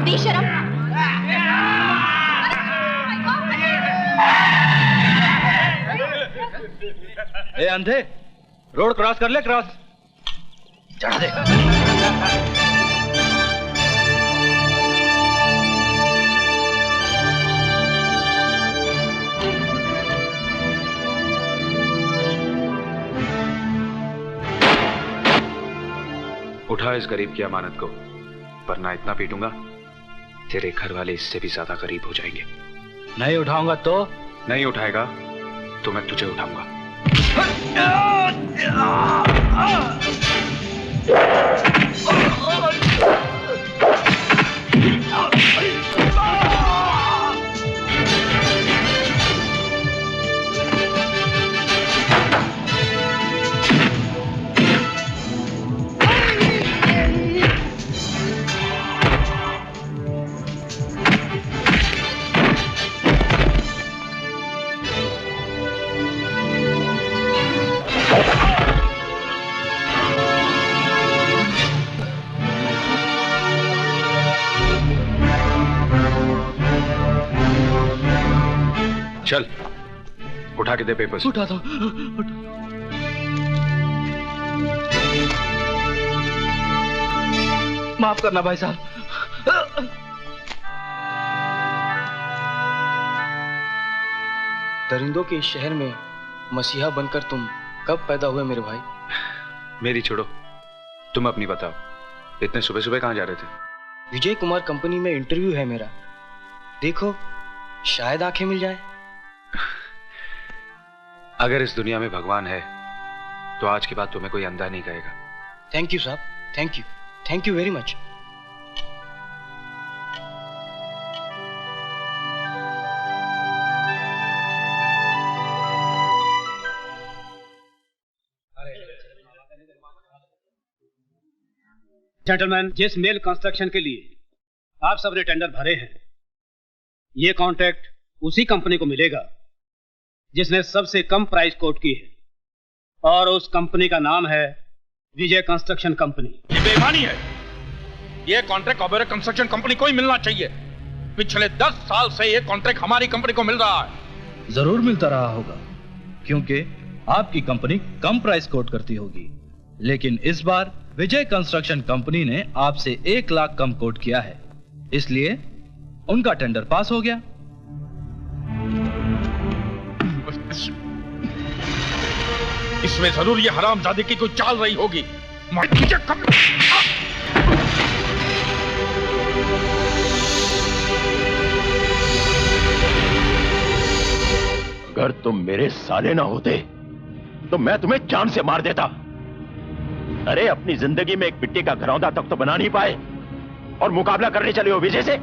बेशरम। ए अंधे, road cross कर ले, क्रॉस चढ़ा दे। उठा इस गरीब की अमानत को, वरना इतना पीटूंगा तेरे घर वाले इससे भी ज्यादा गरीब हो जाएंगे। नहीं उठाऊंगा तो? नहीं उठाएगा तो मैं तुझे उठाऊंगा। चल उठा के दे पेपर्स। उठा दो। माफ करना भाई साहब। दरिंदों के इस शहर में मसीहा बनकर तुम कब पैदा हुए मेरे भाई? मेरी छोड़ो, तुम अपनी बताओ। इतने सुबह सुबह कहां जा रहे थे? विजय कुमार कंपनी में इंटरव्यू है मेरा, देखो शायद आंखें मिल जाए। अगर इस दुनिया में भगवान है तो आज के बाद तुम्हें कोई अंधा नहीं कहेगा। थैंक यू साहब, thank you very much. Gentleman, जिस मेल कंस्ट्रक्शन के लिए आप सबने टेंडर भरे हैं, ये कॉन्ट्रैक्ट उसी कंपनी को मिलेगा जिसने सबसे कम प्राइस कोट की है, और उस कंपनी का नाम है विजय कंस्ट्रक्शन कंपनी। ये बेईमानी है। ये कॉन्ट्रैक्ट ओबेरॉय कंस्ट्रक्शन कंपनी को ही मिलना चाहिए। पिछले 10 साल से ये कॉन्ट्रैक्ट हमारी कंपनी को मिल रहा है। जरूर मिलता रहा होगा, क्योंकि आपकी कंपनी कम प्राइस कोट करती होगी, लेकिन इस बार विजय कंस्ट्रक्शन कंपनी ने आपसे 1 लाख कम कोट किया है, इसलिए उनका टेंडर पास हो गया। इसमें जरूर ये हरामजादे की कोई चाल रही होगी। अगर तुम मेरे साले ना होते तो मैं तुम्हें जान से मार देता। अरे अपनी जिंदगी में एक मिट्टी का घरौंदा तक तो बना नहीं पाए और मुकाबला करने चले हो विजय से,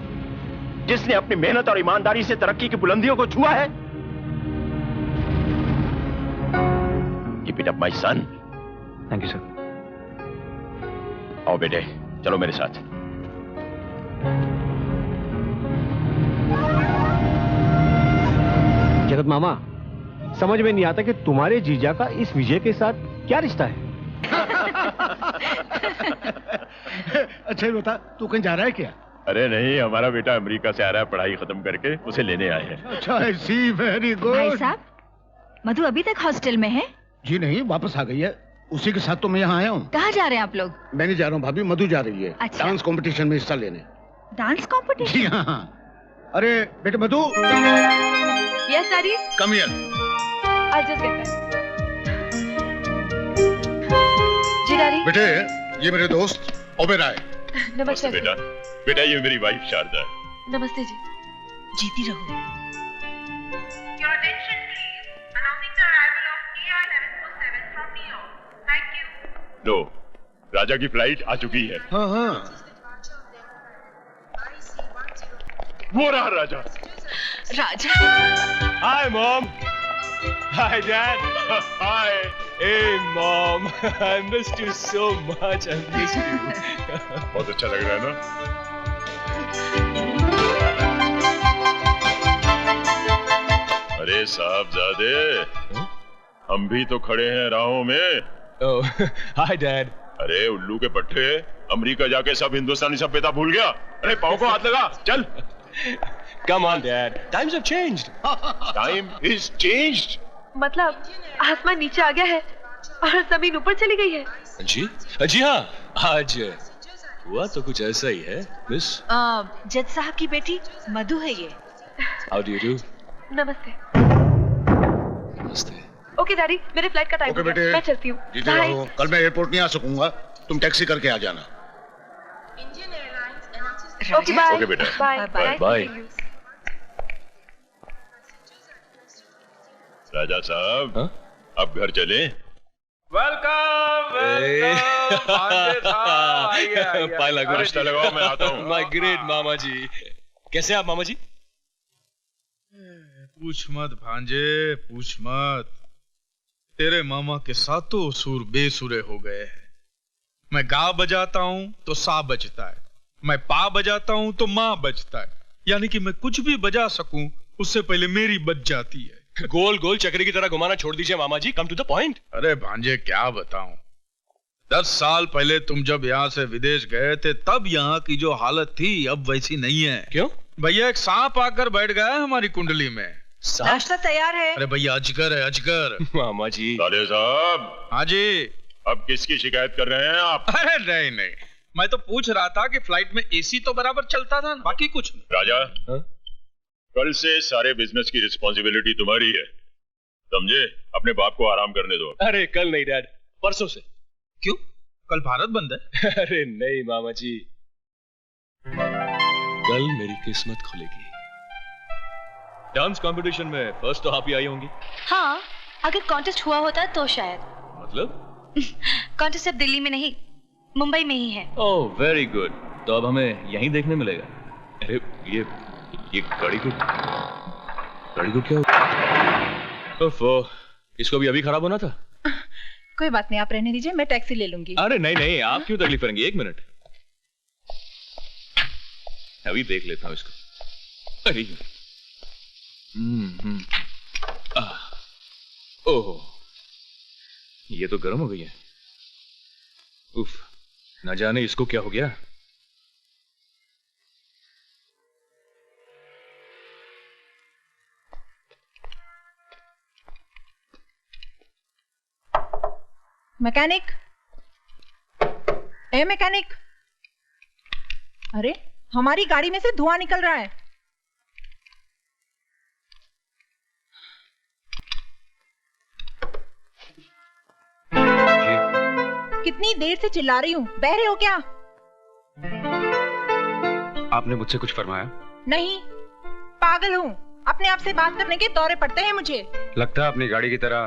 जिसने अपनी मेहनत और ईमानदारी से तरक्की की बुलंदियों को छुआ है। Keep it up, my son. Thank you sir. आओ बेटे, चलो मेरे साथ। जगत मामा, समझ में नहीं आता कि तुम्हारे जीजा का इस विजय के साथ क्या रिश्ता है। अच्छा बता, तू कहीं जा रहा है क्या? अरे नहीं, हमारा बेटा अमेरिका से आ रहा है पढ़ाई खत्म करके, उसे लेने आए हैं। अच्छा, सी वेरी गुड। भाई साहब, मधु अभी तक हॉस्टल में है? जी नहीं, वापस आ गई है। उसी के साथ तो मैं यहाँ आया हूँ। कहाँ जा रहे हैं आप लोग? मैं नहीं जा रहा हूँ भाभी, मधु जा रही है। अच्छा। डांस कंपटीशन में हिस्सा लेने। Dance competition? जी हाँ। अरे बेटे Madhu. Yes daddy. Come here. I just get back. जी डैडी। बेटे, ये मेरे दोस्त ओबेरॉय। नमस्ते बेटा। बेटा, ये मेरी वाइफ शारदा है। नमस्ते जी। जीती रहो। लो, राजा की फ्लाइट आ चुकी है। हाँ हाँ। वो रहा Raja. Raja. Hi mom. Hi dad. Hi. Hey mom, I missed you so much. I missed you. बहुत अच्छा लग रहा है ना? अरे साहबजादे, हम भी तो खड़े हैं राहों में। Oh, hi dad. अरे उल्लू के पट्टे, अमेरिका जाके सब हिंदुस्तानी सभ्यता भूल गया। अरे पाँव को हाथ लगा, चल। Come on, Dad. Times have changed. Time is changed. मतलब आसमान नीचे आ गया है और जमीन ऊपर चली गई है। जी हाँ, आज हुआ तो कुछ ऐसा ही है, मिस। जज साहब की बेटी मधु है ये। How do you do? नमस्ते। नमस्ते। ओके डैडी, मेरे फ्लाइट का टाइम हो गया, मैं चलती हूँ। कल मैं एयरपोर्ट नहीं आ सकूंगा, तुम टैक्सी करके आ जाना। Okay bye. ओके बेटा। Bye bye. बाय। राजा साहब, अब घर चले। वेलकम पाला नाश्ता लगाओ, मैं आता हूँ। माय ग्रेट मामा जी। कैसे आप मामा जी? पूछ मत भांजे, पूछ मत। तेरे मामा के सातों सुर बेसुरे हो गए हैं। मैं गा बजाता हूँ तो सा बजता है, मैं पा बजाता हूँ तो माँ बजता है, यानी कि मैं कुछ भी बजा सकूं उससे पहले मेरी बज जाती है। गोल गोल चक्री की तरह घुमाना छोड़ दीजिए मामा जी, कम टू द पॉइंट। अरे भांजे क्या बताऊं, 10 साल पहले तुम जब यहाँ से विदेश गए थे तब यहाँ की जो हालत थी अब वैसी नहीं है। क्यों? भैया एक सांप आकर बैठ गया है हमारी कुंडली में। नाश्ता तैयार है। अरे भैया अजगर है, अजगर। मामा जी। राजा साहब। हाँ जी। अब किसकी शिकायत कर रहे हैं आप? अरे नहीं नहीं, मैं तो पूछ रहा था कि फ्लाइट में एसी तो बराबर चलता था, बाकी कुछ नहीं। राजा, कल से सारे बिजनेस की रिस्पॉन्सिबिलिटी तुम्हारी है, समझे? अपने बाप को आराम करने दो। अरे कल नहीं डैड, परसों से। क्यों? कल भारत बंद है। अरे नहीं मामा जी, कल मेरी किस्मत खुलेगी। डांस कंपटीशन में फर्स्ट तो आप ही आई होंगी। हाँ, अगर कॉन्टेस्ट हुआ होता तो शायद। मतलब? कॉन्टेस्ट अब दिल्ली में नहीं, मुंबई में ही है। ओह वेरी गुड, तो अब हमें यहीं देखने मिलेगा। अरे ये गाड़ी को क्या ओफो, इसको भी अभी खराब होना था। कोई बात नहीं, आप रहने दीजिए, मैं टैक्सी ले लूंगी। अरे नहीं नहीं, आप क्यों तकलीफ करेंगे? 1 मिनट, अभी देख लेता हूँ इसको। अरे ओह, ये तो गर्म हो गई है। उफ, न जाने इसको क्या हो गया। मैकेनिक, ए मैकेनिक, अरे हमारी गाड़ी में से धुआं निकल रहा है। कितनी देर से चिल्ला रही हूँ, बहरे हो क्या? आपने मुझसे कुछ फरमाया? नहीं, पागल हूँ, अपने आप से बात करने के दौरे पड़ते हैं मुझे। लगता है अपनी गाड़ी की तरह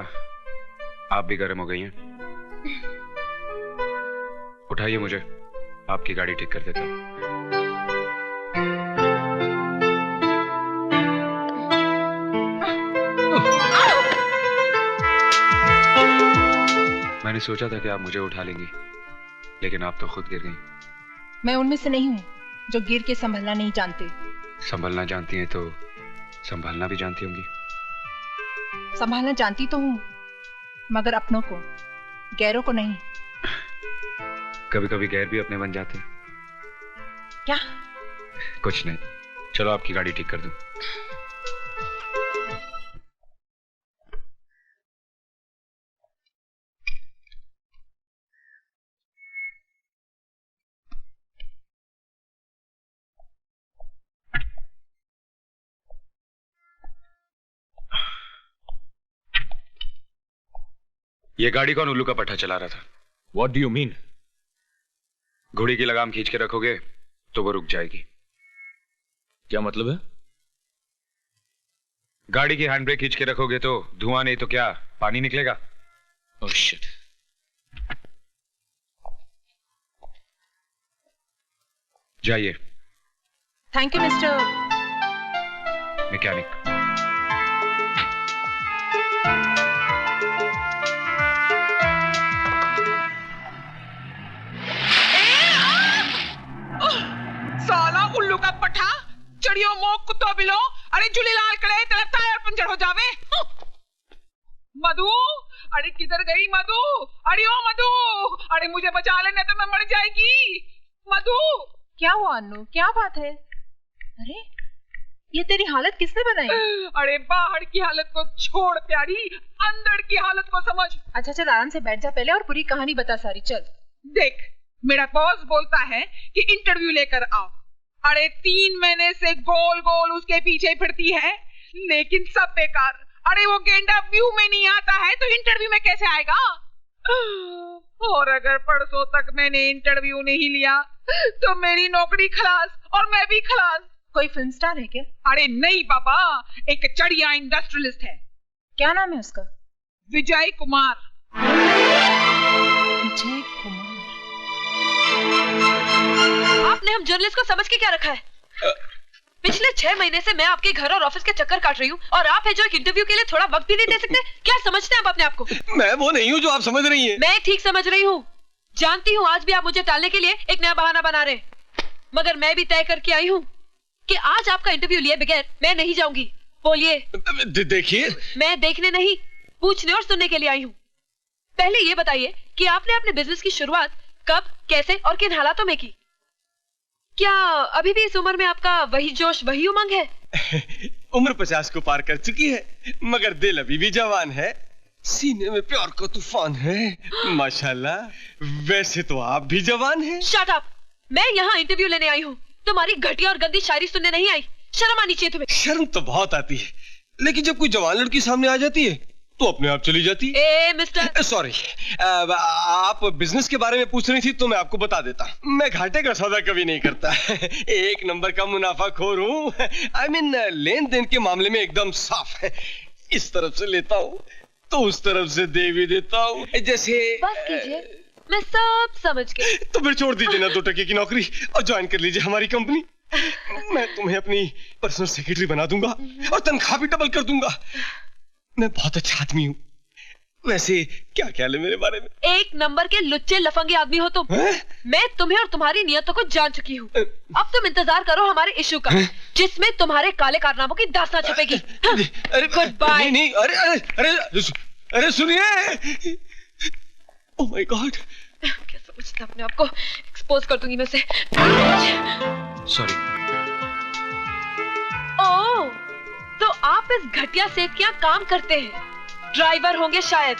आप भी गर्म हो गई हैं। उठाइए मुझे, आपकी गाड़ी ठीक कर देता हूं। मैंने सोचा था कि आप मुझे उठा लेंगी, लेकिन आप तो खुद गिर गई। मैं उनमें से नहीं हूँ जो गिर के संभलना नहीं जानते। संभलना जानती हैं तो संभालना भी जानती होंगी। संभालना जानती तो हूँ, मगर अपनों को, गैरों को नहीं। कभी कभी गैर भी अपने बन जाते हैं। क्या? कुछ नहीं, चलो आपकी गाड़ी ठीक कर दूं। ये गाड़ी कौन उल्लू का पट्टा चला रहा था? What do you mean? घोड़ी की लगाम खींच के रखोगे तो वो रुक जाएगी। क्या मतलब है? गाड़ी की हैंड ब्रेक खींच के रखोगे तो धुआं नहीं तो क्या, पानी निकलेगा। Oh shit. जाइए। Thank you mister mechanic. साला उल्लू का पठा, चिड़ियों मोक कुत्तों बिलो, अरे झूलेलाल करे तेरा टायर पंचर हो जावे। मधु, अरे किधर गई मधु? अरे ओ मधु, अरे मुझे बचा लेने तो मैं मर जाएगी। मधु, क्या हुआ अन्नू, क्या बात है? अरे ये तेरी हालत किसने बनाई? अरे बाहर की हालत को छोड़ प्यारी, अंदर की हालत को समझ। अच्छा चल आराम से बैठ जा पहले और पूरी कहानी बता सारी। चल देख, मेरा बॉस बोलता है कि इंटरव्यू लेकर आओ। अरे 3 महीने से गोल गोल उसके पीछे फिरती है, लेकिन सब बेकार। अरे वो गेंडा व्यू में नहीं आता है तो इंटरव्यू में कैसे आएगा? और अगर परसों तक मैंने इंटरव्यू नहीं लिया तो मेरी नौकरी खलास और मैं भी खलास। कोई फिल्म स्टार है क्या? अरे नहीं बाबा, एक चढ़िया इंडस्ट्रियलिस्ट है। क्या नाम है उसका? विजय कुमार। विजय कुमार। आपने हम जर्नलिस्ट को समझ के क्या रखा है? पिछले 6 महीने से मैं आपके घर और ऑफिस के चक्कर काट रही हूँ और आप है जो एक इंटरव्यू के लिए थोड़ा वक्त भी नहीं दे सकते। क्या समझते हैं आप अपने आप को? मैं वो नहीं हूँ जो आप समझ रही हैं। मैं ठीक समझ रही हूँ। जानती हूँ आज भी आप मुझे टालने के लिए एक नया बहाना बना रहे हैं, मगर मैं भी तय करके आई हूँ कि आज आपका इंटरव्यू लिए बगैर मैं नहीं जाऊंगी। बोलिए। देखिए, मैं देखने नहीं, पूछने और सुनने के लिए आई हूँ। पहले ये बताइए कि आपने अपने बिजनेस की शुरुआत कब, कैसे और किन हालातों में की? क्या अभी भी इस उम्र में आपका वही जोश, वही उमंग है? उम्र 50 को पार कर चुकी है, मगर दिल अभी भी जवान है। सीने में प्यार का तूफान है, माशाल्लाह। वैसे तो आप भी जवान हैं। Shut up! मैं यहाँ इंटरव्यू लेने आई हूँ, तुम्हारी घटिया और गंदी शायरी सुनने नहीं आई। शर्म आनी चाहिए तुम्हें। शर्म तो बहुत आती है, लेकिन जब कोई जवान लड़की सामने आ जाती है तो अपने आप चली जाती है। मिस्टर, सॉरी, आप बिजनेस के बारे में पूछ रही थी तो मैं आपको बता देता। मैं घाटे का सौदा कभी नहीं करता। 1 नंबर का मुनाफाखोर हूँ। आई मीन लेन देन के मामले में एकदम साफ है। इस तरफ से लेता हूँ तो उस तरफ से दे भी देता हूँ। जैसे बस कीजिए, मैं सब समझ गई। तो फिर छोड़ दीजिए ना 2 टके की नौकरी और ज्वाइन कर लीजिए हमारी कंपनी। मैं तुम्हें अपनी पर्सनल सेक्रेटरी बना दूंगा और तनख्वाह भी डबल कर दूंगा। मैं बहुत अच्छा आदमी हूँ। वैसे क्या ख्याल है मेरे बारे में? 1 नंबर के लुच्चे लफंगे आदमी हो तुम। मैं तुम्हें और तुम्हारी नियतों को जान चुकी हूँ। अब तुम इंतजार करो हमारे इश्यू का, जिसमें तुम्हारे काले कारनामों की दास्तां छपेगी। Good bye. नहीं, अरे सुनिए। ओह माय गॉड, क्या समझते अपने आप को? एक्सपोज कर दूंगी मैं उसे। सॉरी। ओह, तो आप इस घटिया सेठ के यहाँ काम करते हैं? ड्राइवर होंगे शायद।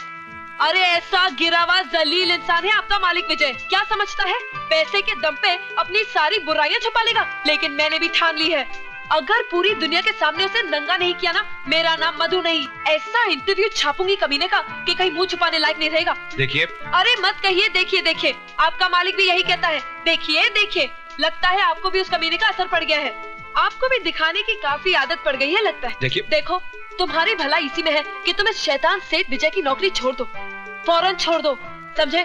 अरे ऐसा गिरा हुआ जलील इंसान है आपका मालिक विजय। क्या समझता है पैसे के दम पे अपनी सारी बुराइयां छुपा लेगा? लेकिन मैंने भी ठान ली है, अगर पूरी दुनिया के सामने उसे नंगा नहीं किया ना, मेरा नाम मधु नहीं। ऐसा इंटरव्यू छापूंगी कमीने का कि कहीं मुंह छुपाने लायक नहीं रहेगा। देखिए। अरे मत कहिए देखिए देखिए, आपका मालिक भी यही कहता है। देखिए देखिए, लगता है आपको भी उस कमीने का असर पड़ गया है। आपको भी दिखाने की काफी आदत पड़ गई है लगता है। देखिए, देखो तुम्हारी भलाई इसी में है कि तुम इस शैतान सेठ विजय की नौकरी छोड़ दो, फौरन छोड़ दो, समझे?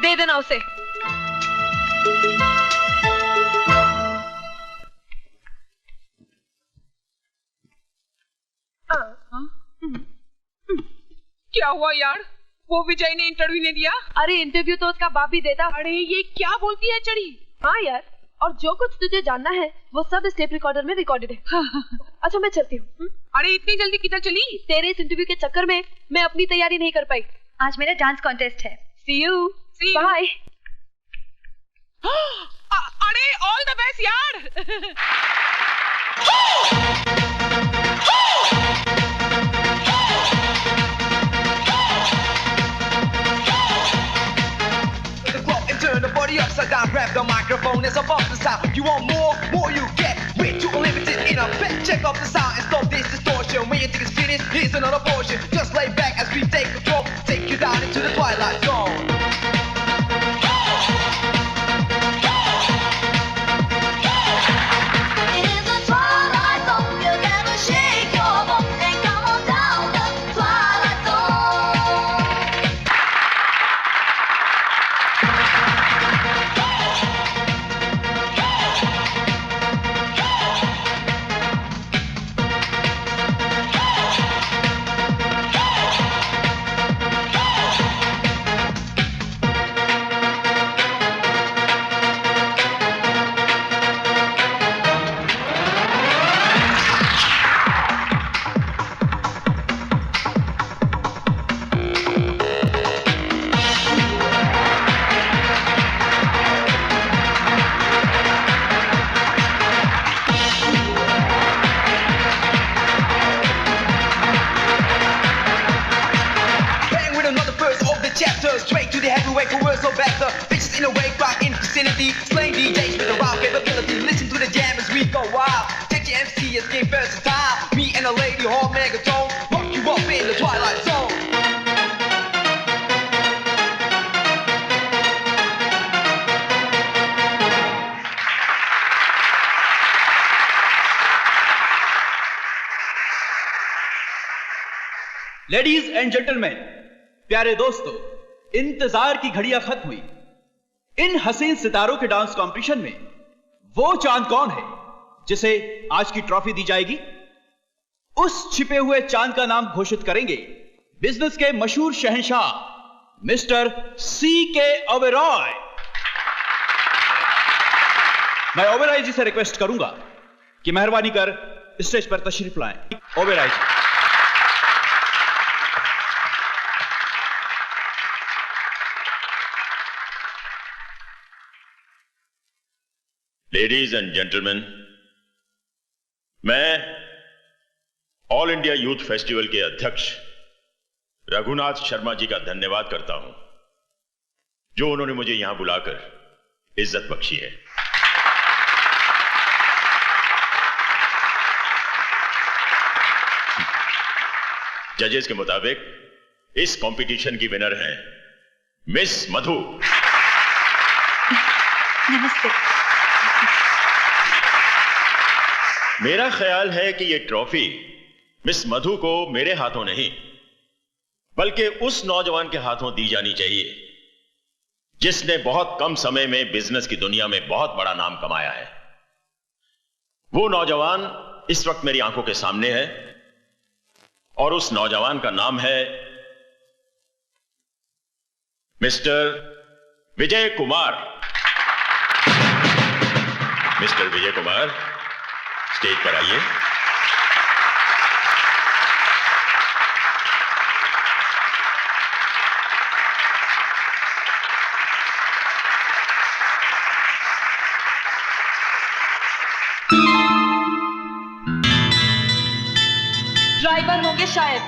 दे देना उसे। क्या हुआ यार? वो विजय ने इंटरव्यू नहीं दिया? अरे इंटरव्यू तो उसका बाप भी देता। अरे ये क्या बोलती है चढ़ी? हाँ यार, और जो कुछ तुझे जानना है वो सब इस टेप रिकॉर्डर में रिकॉर्डेड है। अच्छा मैं चलती हूँ। अरे इतनी जल्दी किधर चली? तेरे इस इंटरव्यू के चक्कर में मैं अपनी तैयारी नहीं कर पाई। आज मेरा डांस कॉन्टेस्ट है। See you. बाय। अरे ऑल द बेस्ट यार। Turn the body upside down, grab the microphone, it's about the sound. You want more you get. Way too unlimited in a bed. Check out the sound and stop this distortion. When you think it's finished, here's another portion. Just lay back as we take control, take you down into the twilight zone. the way, we're so back. The bitches in the way, rock in vicinity. Slaying DJs with the rock capability. Listen to the jam as we go wild. Take your MC as game versatile. Me and the lady hall megatone. Rock you up in the twilight zone. Ladies and gentleman, प्यारे दोस्तों, इंतजार की घड़ियां खत्म हुई। इन हसीन सितारों के डांस कंपटीशन में वो चांद कौन है जिसे आज की ट्रॉफी दी जाएगी? उस छिपे हुए चांद का नाम घोषित करेंगे बिजनेस के मशहूर शहंशाह मिस्टर C.K. ओबेरॉय। मैं ओबेरॉय जी से रिक्वेस्ट करूंगा कि मेहरबानी कर स्टेज पर तशरीफ लाएं। ओबेरॉय जी। लेडीज एंड जेंटलमैन, मैं ऑल इंडिया यूथ फेस्टिवल के अध्यक्ष रघुनाथ शर्मा जी का धन्यवाद करता हूं, जो उन्होंने मुझे यहां बुलाकर इज्जत बख्शी है। जजेस के मुताबिक इस कंपटीशन की विनर हैं मिस मधु। नमस्ते। मेरा ख्याल है कि यह ट्रॉफी मिस मधु को मेरे हाथों नहीं बल्कि उस नौजवान के हाथों दी जानी चाहिए जिसने बहुत कम समय में बिजनेस की दुनिया में बहुत बड़ा नाम कमाया है। वो नौजवान इस वक्त मेरी आंखों के सामने है और उस नौजवान का नाम है mister Vijay Kumar. Mister Vijay Kumar, stage पर आइए। ड्राइवर होंगे शायद।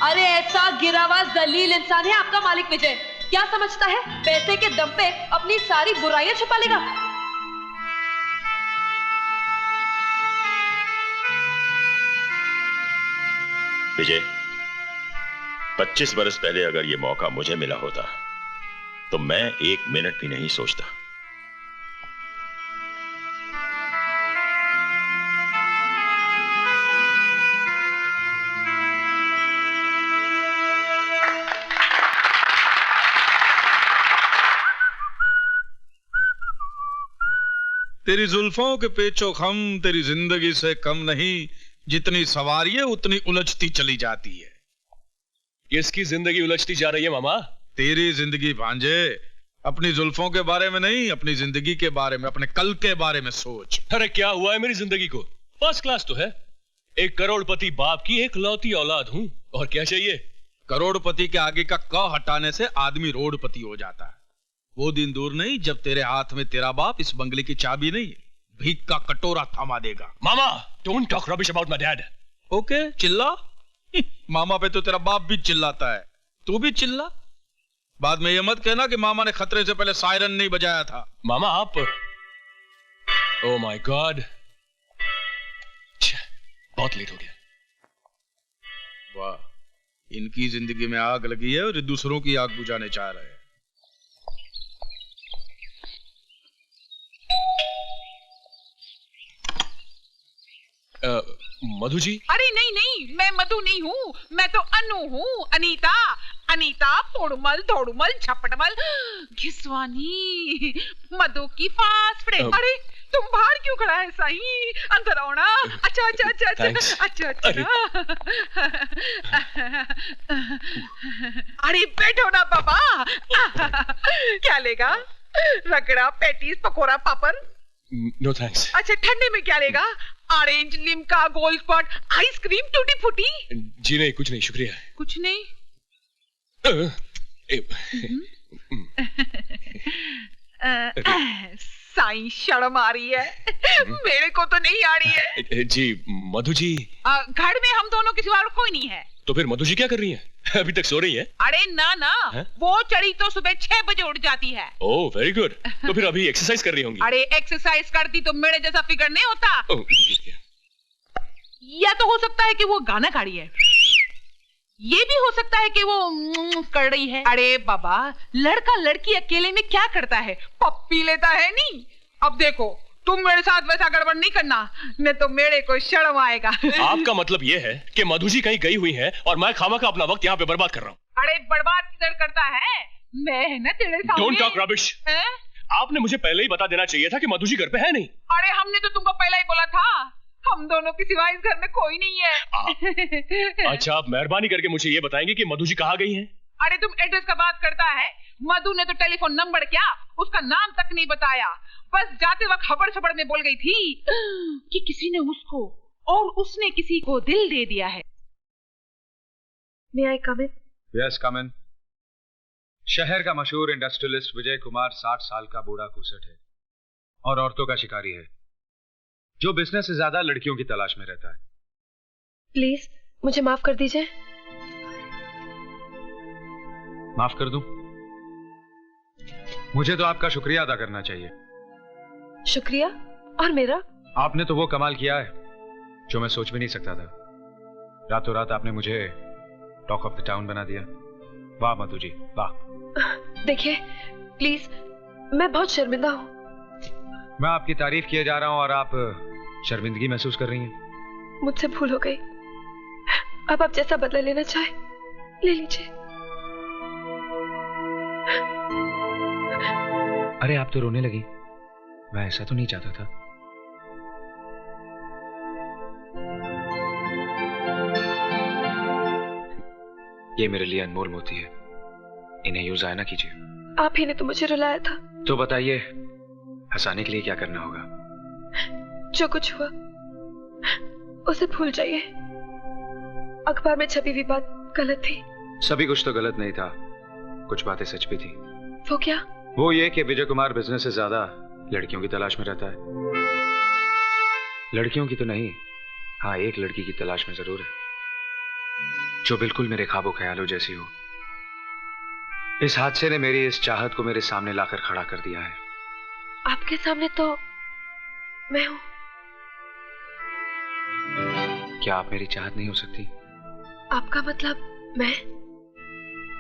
अरे ऐसा गिरा हुआ जलील इंसान है आपका मालिक विजय। क्या समझता है पैसे के दम पे अपनी सारी बुराइयां छुपा लेगा? विजय, 25 बरस पहले अगर यह मौका मुझे मिला होता तो मैं 1 मिनट भी नहीं सोचता। तेरी जुल्फों के पेचो खम तेरी जिंदगी से कम नहीं, जितनी सवारी है उतनी उलझती चली जाती है। किसकी जिंदगी उलझती जा रही है मामा? तेरी जिंदगी भांजे। अपनी जुल्फों के बारे में नहीं, अपनी जिंदगी के बारे में, अपने कल के बारे में सोच। अरे क्या हुआ है मेरी जिंदगी को? फर्स्ट क्लास तो है। एक करोड़पति बाप की एक लौती औलाद हूं, और क्या चाहिए? करोड़पति के आगे का क हटाने से आदमी रोडपति हो जाता है। वो दिन दूर नहीं जब तेरे हाथ में तेरा बाप इस बंगले की चाबी नहीं, भीख का कटोरा थमा देगा। मामा, don't talk rubbish about my dad. Okay, चिल्ला। मामा पे तो तेरा बाप भी चिल्लाता है, तू भी चिल्ला। बाद में ये मत कहना कि मामा ने खतरे से पहले सायरन नहीं बजाया था। मामा आप, ओह माय गॉड, बहुत लेट हो गया। वाह, इनकी जिंदगी में आग लगी है और ये दूसरों की आग बुझाने चाह रहे हैं। मधु जी? अरे नहीं नहीं, मैं मधु नहीं हूँ, मैं तो अनु हूँ, अनीता। अनीता पोड़मल धोड़मल झपटमल घिसवानी मधु की फास्ट फ्रेंड। अरे तुम बाहर क्यों खड़ा है साईं? अंदर आओ ना। अच्छा अच्छा अच्छा अच्छा अच्छा अच्छा। अरे बैठो ना बाबा। क्या लेगा? Ragda, patties, pakora, papad? No thanks. अच्छा, ठंडे में क्या लेगा? Orange, Limca, Gold Spot, ice cream, tutti frutti? जी नहीं, कुछ नहीं, शुक्रिया। कुछ नहीं? साईं शर्म आ रही है। मेरे को तो नहीं आ रही है। जी मधु जी, घर में हम दोनों के सिवा और कोई नहीं है। तो फिर मधु जी क्या कर रही हैं? अभी तक सो रही हैं? अरे ना ना है? वो चढ़ी तो सुबह 6 बजे उठ जाती है। Oh very good. तो फिर अभी एक्सरसाइज कर रही होंगी। अरे एक्सरसाइज करती तो मेरे जैसा फिगर नहीं होता। ओह, गिर गया। या तो हो सकता है कि वो गाना गा रही है, ये भी हो सकता है कि वो कर रही है। अरे बाबा, लड़का लड़की अकेले में क्या करता है, पप्पी लेता है नहीं। अब देखो, तुम मेरे साथ वैसा गड़बड़ नहीं करना, नहीं तो मेरे को शर्म आएगा। आपका मतलब ये है कि मधु जी कहीं गई हुई है और मैं खामखा अपना वक्त यहाँ पे बर्बाद कर रहा हूँ। अरे बर्बाद किधर करता है, मैं है ना तेरे सामने। Don't talk rubbish. आपने मुझे पहले ही बता देना चाहिए था कि मधु जी घर पे है नहीं। अरे हमने तो तुमको पहले ही बोला था, हम दोनों के सिवा इस घर में कोई नहीं है। अच्छा, आप मेहरबानी करके मुझे ये बताएंगे कि मधु जी कहाँ गई हैं? अरे तुम एड्रेस का बात करता है, मधु ने तो टेलीफोन नंबर क्या, उसका नाम तक नहीं बताया। बस जाते वक्त हबड़ सबड़ में बोल गई थी कि किसी ने उसको और उसने किसी को दिल दे दिया है। May I come in? Yes come in. शहर का मशहूर इंडस्ट्रियलिस्ट विजय कुमार 60 साल का बूढ़ा कुसट है और औरतों का शिकारी है, जो बिजनेस से ज्यादा लड़कियों की तलाश में रहता है। प्लीज मुझे माफ कर दीजिए। माफ कर दूं? मुझे तो आपका शुक्रिया अदा करना चाहिए। शुक्रिया? और मेरा? आपने तो वो कमाल किया है जो मैं सोच भी नहीं सकता था। रातों रात आपने मुझे टॉक ऑफ द टाउन बना दिया। वाह मधु जी, वाह। देखिए प्लीज, मैं बहुत शर्मिंदा हूँ। मैं आपकी तारीफ किए जा रहा हूं और आप शर्मिंदगी महसूस कर रही हैं। मुझसे भूल हो गई, अब आप जैसा बदला लेना चाहे ले लीजिए। अरे आप तो रोने लगी, मैं ऐसा तो नहीं चाहता था। ये मेरे लिए अनमोल मोती है, इन्हें यूज आया ना कीजिए। आप ही ने तो मुझे रुलाया था। तो बताइए, हंसाने के लिए क्या करना होगा? जो कुछ हुआ उसे भूल जाइए। अखबार में छपी हुई बात गलत थी। सभी कुछ तो गलत नहीं था, कुछ बातें सच भी थी। वो क्या? वो ये कि विजय कुमार बिजनेस से ज्यादा लड़कियों की तलाश में रहता है। लड़कियों की तो नहीं, हाँ एक लड़की की तलाश में जरूर है, जो बिल्कुल मेरे ख्वाबों ख्यालों जैसी हो। इस हादसे ने मेरी इस चाहत को मेरे सामने लाकर खड़ा कर दिया है। आपके सामने तो मैं हूं। क्या आप मेरी चाहत नहीं हो सकती? आपका मतलब मैं?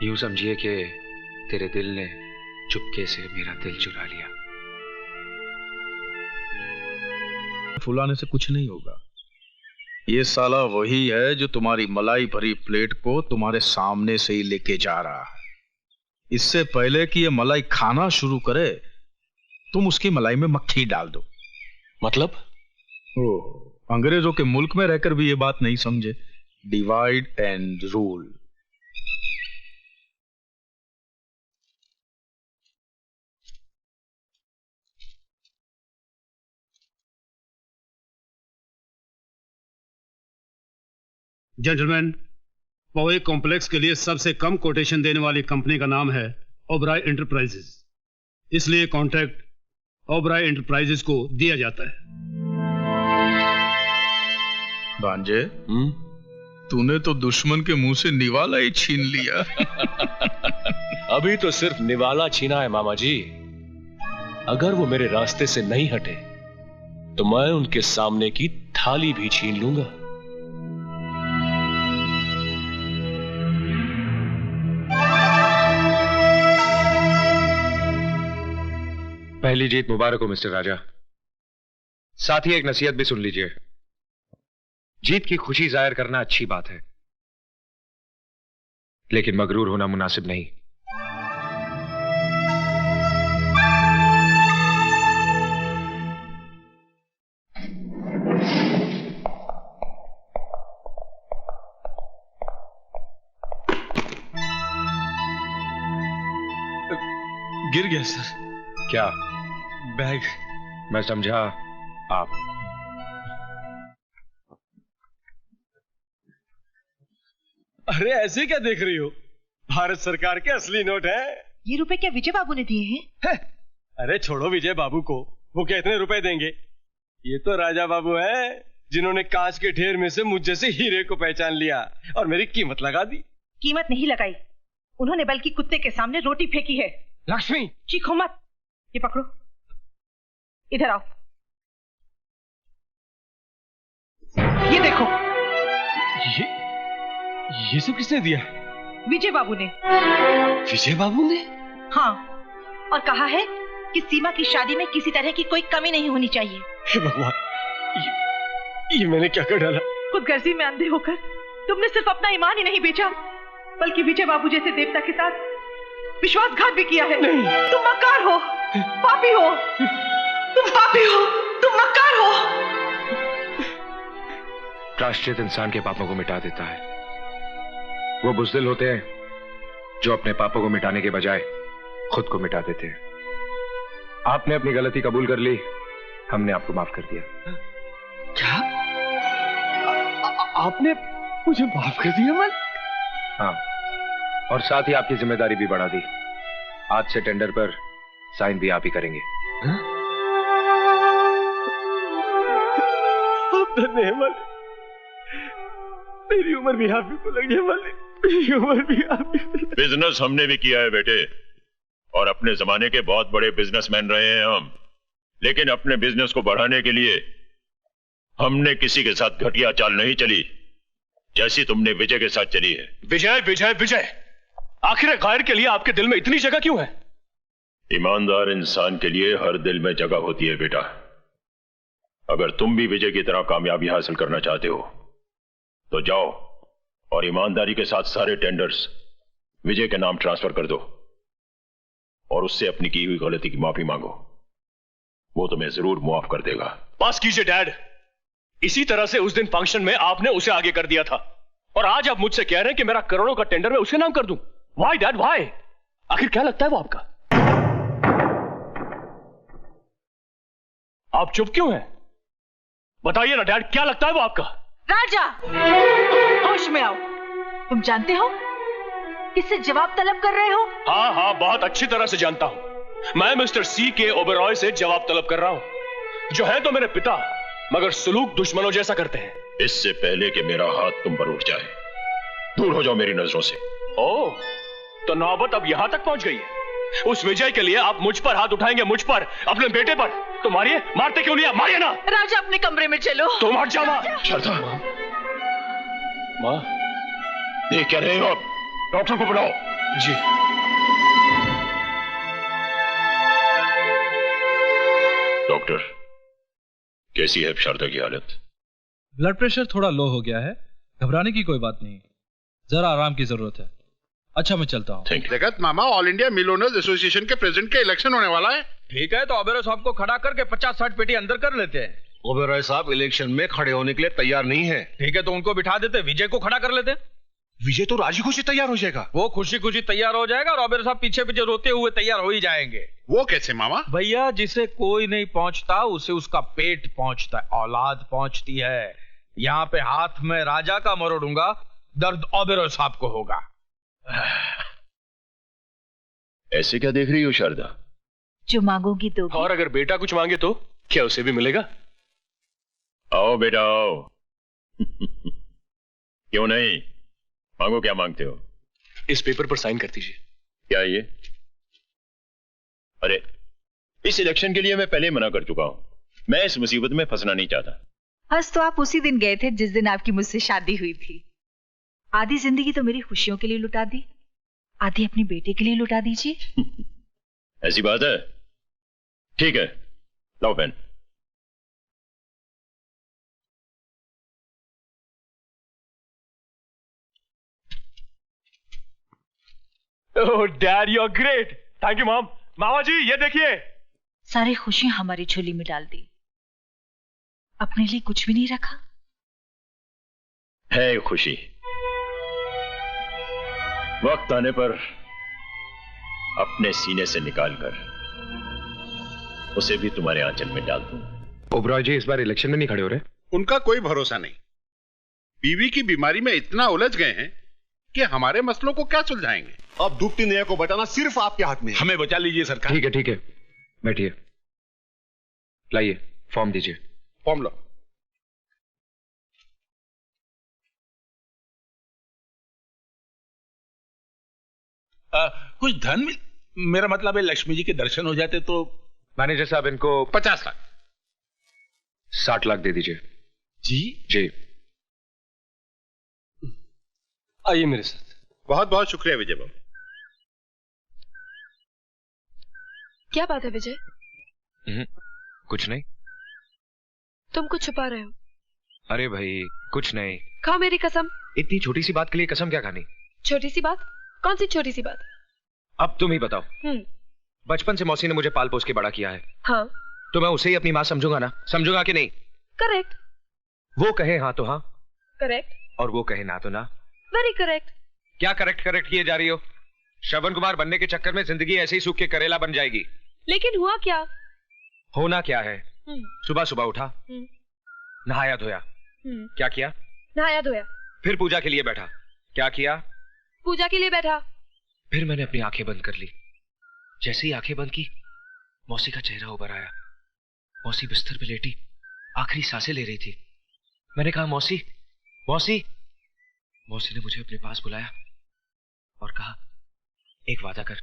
यूं समझिए कि तेरे दिल ने चुपके से मेरा दिल चुरा लिया। फुलाने से कुछ नहीं होगा। ये साला वही है जो तुम्हारी मलाई भरी प्लेट को तुम्हारे सामने से ही लेके जा रहा है। इससे पहले कि ये मलाई खाना शुरू करे, तुम उसकी मलाई में मक्खी डाल दो। मतलब? ओह, अंग्रेजों के मुल्क में रहकर भी ये बात नहीं समझे। Divide and rule. जेंटलमैन, पवे कॉम्प्लेक्स के लिए सबसे कम कोटेशन देने वाली कंपनी का नाम है ओबराय एंटरप्राइजेस, इसलिए कॉन्ट्रैक्ट ओबराय एंटरप्राइजेस को दिया जाता है। भांजे, तूने तो दुश्मन के मुंह से निवाला ही छीन लिया। अभी तो सिर्फ निवाला छीना है मामा जी। अगर वो मेरे रास्ते से नहीं हटे तो मैं उनके सामने की थाली भी छीन लूंगा। पहली जीत मुबारक हो मिस्टर राजा। साथ ही एक नसीहत भी सुन लीजिए। जीत की खुशी जाहिर करना अच्छी बात है, लेकिन मगरूर होना मुनासिब नहीं। गिर गया सर। क्या? बैग। मैं समझा आप। अरे ऐसे क्या देख रही हो? भारत सरकार के असली नोट है। ये रुपए क्या विजय बाबू ने दिए हैं? अरे छोड़ो विजय बाबू को, वो कितने रुपए देंगे? ये तो राजा बाबू है, जिन्होंने कांच के ढेर में से मुझ जैसे हीरे को पहचान लिया और मेरी कीमत लगा दी। कीमत नहीं लगाई, उन्होंने बल्कि कुत्ते के सामने रोटी फेंकी है। लक्ष्मी चीखो मत, ये पकड़ो, इधर आओ, ये देखो। ये सब किसने दिया? विजय बाबू ने। विजय बाबू ने? हाँ, और कहा है कि सीमा की शादी में किसी तरह की कोई कमी नहीं होनी चाहिए। हे भगवान, ये मैंने क्या कर डाला? खुदगर्जी में अंधे होकर तुमने सिर्फ अपना ईमान ही नहीं बेचा, बल्कि विजय बाबू जैसे देवता के साथ विश्वासघात भी किया है। नहीं। तुम मक्कार हो, पापी हो, तुम पापी हो, तुम मक्कार हो। प्रायश्चित इंसान के पापों को मिटा देता है। वो बुज़दिल होते हैं जो अपने पापों को मिटाने के बजाय खुद को मिटा देते हैं। आपने अपनी गलती कबूल कर ली, हमने आपको माफ कर दिया। क्या? आपने मुझे माफ कर दिया? मन? हाँ, और साथ ही आपकी जिम्मेदारी भी बढ़ा दी। आज से टेंडर पर साइन भी आप ही करेंगे। मेरी उम्र भी आप ही को लगने वाली, मेरी उम्र भी आप ही को। बिजनेस हमने भी किया है बेटे, और अपने जमाने के बहुत बड़े बिजनेसमैन रहे हैं हम। लेकिन अपने बिजनेस को बढ़ाने के लिए हमने किसी के साथ घटिया चाल नहीं चली, जैसी तुमने विजय के साथ चली है। विजय विजय विजय, आखिर गायर के लिए आपके दिल में इतनी जगह क्यों है? ईमानदार इंसान के लिए हर दिल में जगह होती है बेटा। अगर तुम भी विजय की तरह कामयाबी हासिल करना चाहते हो तो जाओ और ईमानदारी के साथ सारे टेंडर्स विजय के नाम ट्रांसफर कर दो और उससे अपनी की हुई गलती की माफी मांगो। वो तुम्हें जरूर मुआफ कर देगा। पास कीजिए डैड, इसी तरह से उस दिन फंक्शन में आपने उसे आगे कर दिया था, और आज आप मुझसे कह रहे हैं कि मेरा करोड़ों का टेंडर मैं उसके नाम कर दूं। Why dad, why? आखिर क्या लगता है वो आपका? आप चुप क्यों हैं? बताइए ना डैड, क्या लगता है वो आपका? राजा, होश में आओ। तुम जानते हो किससे जवाब तलब कर रहे हो? हाँ हाँ, बहुत अच्छी तरह से जानता हूं। मैं मिस्टर सी के ओबेरॉय से जवाब तलब कर रहा हूं, जो है तो मेरे पिता, मगर सुलूक दुश्मनों जैसा करते हैं। इससे पहले कि मेरा हाथ तुम पर उठ जाए, दूर हो जाओ मेरी नजरों से। ओह, तो नौबत अब यहां तक पहुंच गई है। उस विजय के लिए आप मुझ पर हाथ उठाएंगे, मुझ पर, अपने बेटे पर। तो मारिए, मारते क्यों नहीं? मारिए ना। राजा, अपने कमरे में चलो। तुम हट जाओ मां। शारदा, मां, देख क्या रहे हो आप? डॉक्टर को बुलाओ। जी। डॉक्टर, कैसी है शारदा की हालत? ब्लड प्रेशर थोड़ा लो हो गया है, घबराने की कोई बात नहीं, जरा आराम की जरूरत है। अच्छा, मैं चलता हूँ। जगत मामा, all India mill owners association के प्रेसिडेंट का इलेक्शन होने वाला है। ठीक है, तो ओबेरॉय साहब को खड़ा करके 50-60 पेटी अंदर कर लेते हैं। ओबेरॉय साहब इलेक्शन में खड़े होने के लिए तैयार नहीं है। ठीक है, तो उनको बिठा देते, विजय को खड़ा कर लेते। विजय तो राजी खुशी तैयार हो जाएगा। वो खुशी खुशी तैयार हो जाएगा और ओबेरॉय साहब पीछे पीछे रोते हुए तैयार हो ही जाएंगे। वो कैसे मामा? भैया, जिसे कोई नहीं पहुंचता उसे उसका पेट पहुंचता है, औलाद पहुंचती है। यहाँ पे हाथ में राजा का मरोड़ूंगा, दर्द ओबेरॉय साहब को होगा। ऐसे क्या देख रही हो शारदा? जो मांगोगी तो। और अगर बेटा कुछ मांगे तो क्या उसे भी मिलेगा? आओ बेटा आओ। क्यों नहीं, मांगो, क्या मांगते हो? इस पेपर पर साइन कर दीजिए। क्या ये? अरे, इस इलेक्शन के लिए मैं पहले मना कर चुका हूं। मैं इस मुसीबत में फंसना नहीं चाहता। हंस तो आप उसी दिन गए थे जिस दिन आपकी मुझसे शादी हुई थी। आधी जिंदगी तो मेरी खुशियों के लिए लुटा दी, आधी अपने बेटे के लिए लुटा दीजिए। ऐसी बात है? ठीक है, लाओ pen. Oh dad, you are great. Thank you mom. मामा जी, ये देखिए। सारी खुशियां हमारी झोली में डाल दी, अपने लिए कुछ भी नहीं रखा। है खुशी, वक्त आने पर अपने सीने से निकालकर उसे भी तुम्हारे आंचल में डाल दूं। ओबेरॉय जी इस बार इलेक्शन में नहीं खड़े हो रहे? उनका कोई भरोसा नहीं। बीवी की बीमारी में इतना उलझ गए हैं कि हमारे मसलों को क्या सुलझाएंगे। अब डूबती नैया को बचाना सिर्फ आपके हाथ में है। हमें बचा लीजिए सरकार। ठीक है ठीक है, बैठिए, लाइए फॉर्म दीजिए। फॉर्म लो। कुछ धन मेरा मतलब है लक्ष्मी जी के दर्शन हो जाते तो। मैनेजर साहब इनको 50 लाख 60 लाख दे दीजिए। जी जी आइए मेरे साथ। बहुत बहुत शुक्रिया विजय बाबू। क्या बात है विजय? कुछ नहीं। तुम कुछ छुपा रहे हो? अरे भाई कुछ नहीं। खाओ मेरी कसम। इतनी छोटी सी बात के लिए कसम क्या खानी? छोटी सी बात? कौन सी छोटी सी बात? अब तुम ही बताओ। बचपन से मौसी ने मुझे पाल पोस के बड़ा किया है। हाँ। तो मैं उसे ही अपनी माँ समझूंगा ना? समझूंगा कि नहीं? करेक्ट। वो कहे हाँ तो हाँ। करेक्ट। और वो कहे ना तो ना। Very correct. क्या करेक्ट करेक्ट किए जा रही हो? श्रवण कुमार बनने के चक्कर में जिंदगी ऐसे ही सूख के करेला बन जाएगी। लेकिन हुआ क्या? होना क्या है? सुबह सुबह उठा, नहाया धोया। क्या किया? नहाया धोया। फिर पूजा के लिए बैठा। क्या किया? पूजा के लिए बैठा। फिर मैंने अपनी आंखें बंद कर ली। जैसे ही आंखें बंद की, मौसी का चेहरा उभर आया। मौसी बिस्तर पे लेटी आखिरी सांसें ले रही थी। मैंने कहा मौसी, मौसी। मौसी ने मुझे अपने पास बुलाया और कहा एक वादा कर।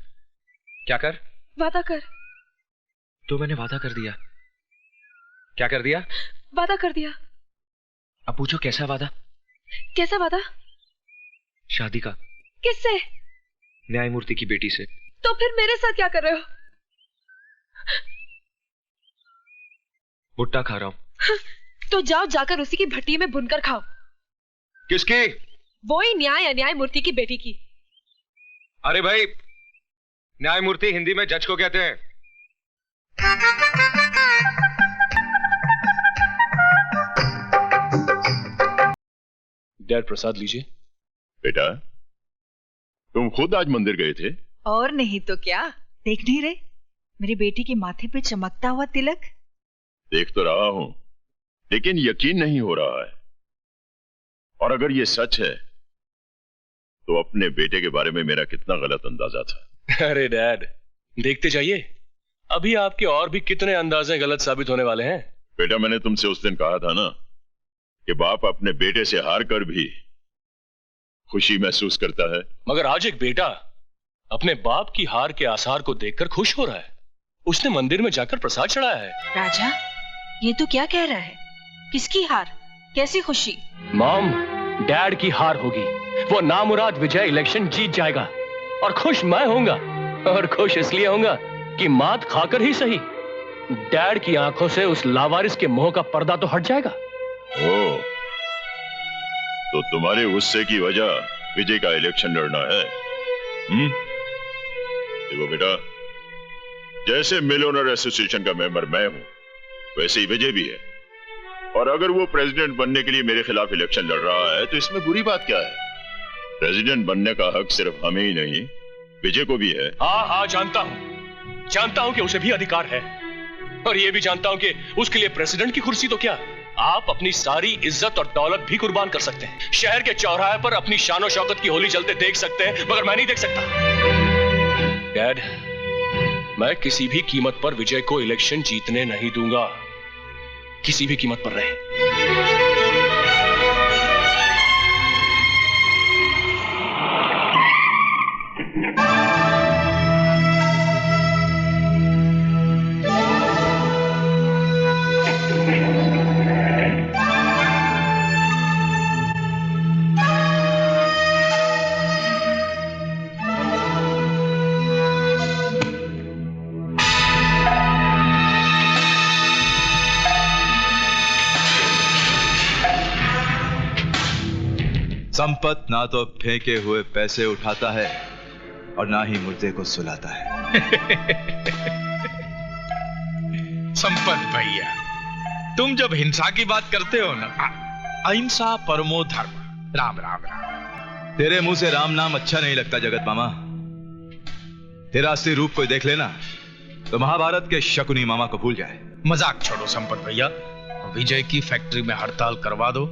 क्या कर? वादा कर। तो मैंने वादा कर दिया। क्या कर दिया? वादा कर दिया। अब पूछो कैसा वादा? कैसा वादा? शादी का। किससे? न्यायमूर्ति की बेटी से। तो फिर मेरे साथ क्या कर रहे हो? भुट्टा खा रहा हूं। तो जाओ जाकर उसी की भट्टी में भुनकर खाओ। किसकी? वही न्याय अन्यायमूर्ति की बेटी की। अरे भाई, न्यायमूर्ति हिंदी में जज को कहते हैं। डैड प्रसाद लीजिए। बेटा, तुम खुद आज मंदिर गए थे? और नहीं तो क्या, देख नहीं रहे मेरी बेटी के माथे पे चमकता हुआ तिलक? देख तो रहा हूं, लेकिन यकीन नहीं हो रहा है। और अगर ये सच है तो अपने बेटे के बारे में मेरा कितना गलत अंदाजा था। अरे डैड, देखते जाइए, अभी आपके और भी कितने अंदाजे गलत साबित होने वाले हैं। बेटा, मैंने तुमसे उस दिन कहा था ना कि बाप अपने बेटे से हार कर भी खुशी महसूस करता है। मगर आज एक बेटा अपने बाप की हार के आसार को देखकर खुश हो रहा है। उसने मंदिर में जाकर प्रसाद चढ़ाया है। राजा, ये तो क्या कह रहा है? किसकी हार? कैसी खुशी? मॉम, डैड की हार होगी। वो नामुराद विजय इलेक्शन जीत जाएगा और खुश मैं होऊंगा। और खुश इसलिए होऊंगा कि मात खाकर ही सही डैड की आंखों से उस लावारिस के मोह का पर्दा तो हट जाएगा। ओ, तो तुम्हारे गुस्से की वजह विजय का इलेक्शन लड़ना है? देखो बेटा, जैसे मिलोनर एसोसिएशन का मेंबर मैं हूं, वैसे ही विजय भी है। और अगर वो प्रेसिडेंट बनने के लिए मेरे खिलाफ इलेक्शन लड़ रहा है तो इसमें बुरी बात क्या है? प्रेसिडेंट बनने का हक सिर्फ हमें ही नहीं, विजय को भी है। हाँ, जानता हूं कि उसे भी अधिकार है। और ये भी जानता हूं कि उसके लिए प्रेसिडेंट की कुर्सी तो क्या, आप अपनी सारी इज्जत और दौलत भी कुर्बान कर सकते हैं। शहर के चौराहे पर अपनी शानो शौकत की होली जलते देख सकते हैं, मगर मैं नहीं देख सकता। डैड, मैं किसी भी कीमत पर विजय को इलेक्शन जीतने नहीं दूंगा, किसी भी कीमत पर रहे। संपत ना तो फेंके हुए पैसे उठाता है और ना ही मुर्दे को सुलाता है। संपत भैया, तुम जब हिंसा की बात करते हो ना, अहिंसा परमो धर्म, राम राम राम। तेरे मुंह से राम नाम अच्छा नहीं लगता जगत मामा। तेरा असली रूप कोई देख लेना तो महाभारत के शकुनी मामा को भूल जाए। मजाक छोड़ो संपत भैया, विजय की फैक्ट्री में हड़ताल करवा दो।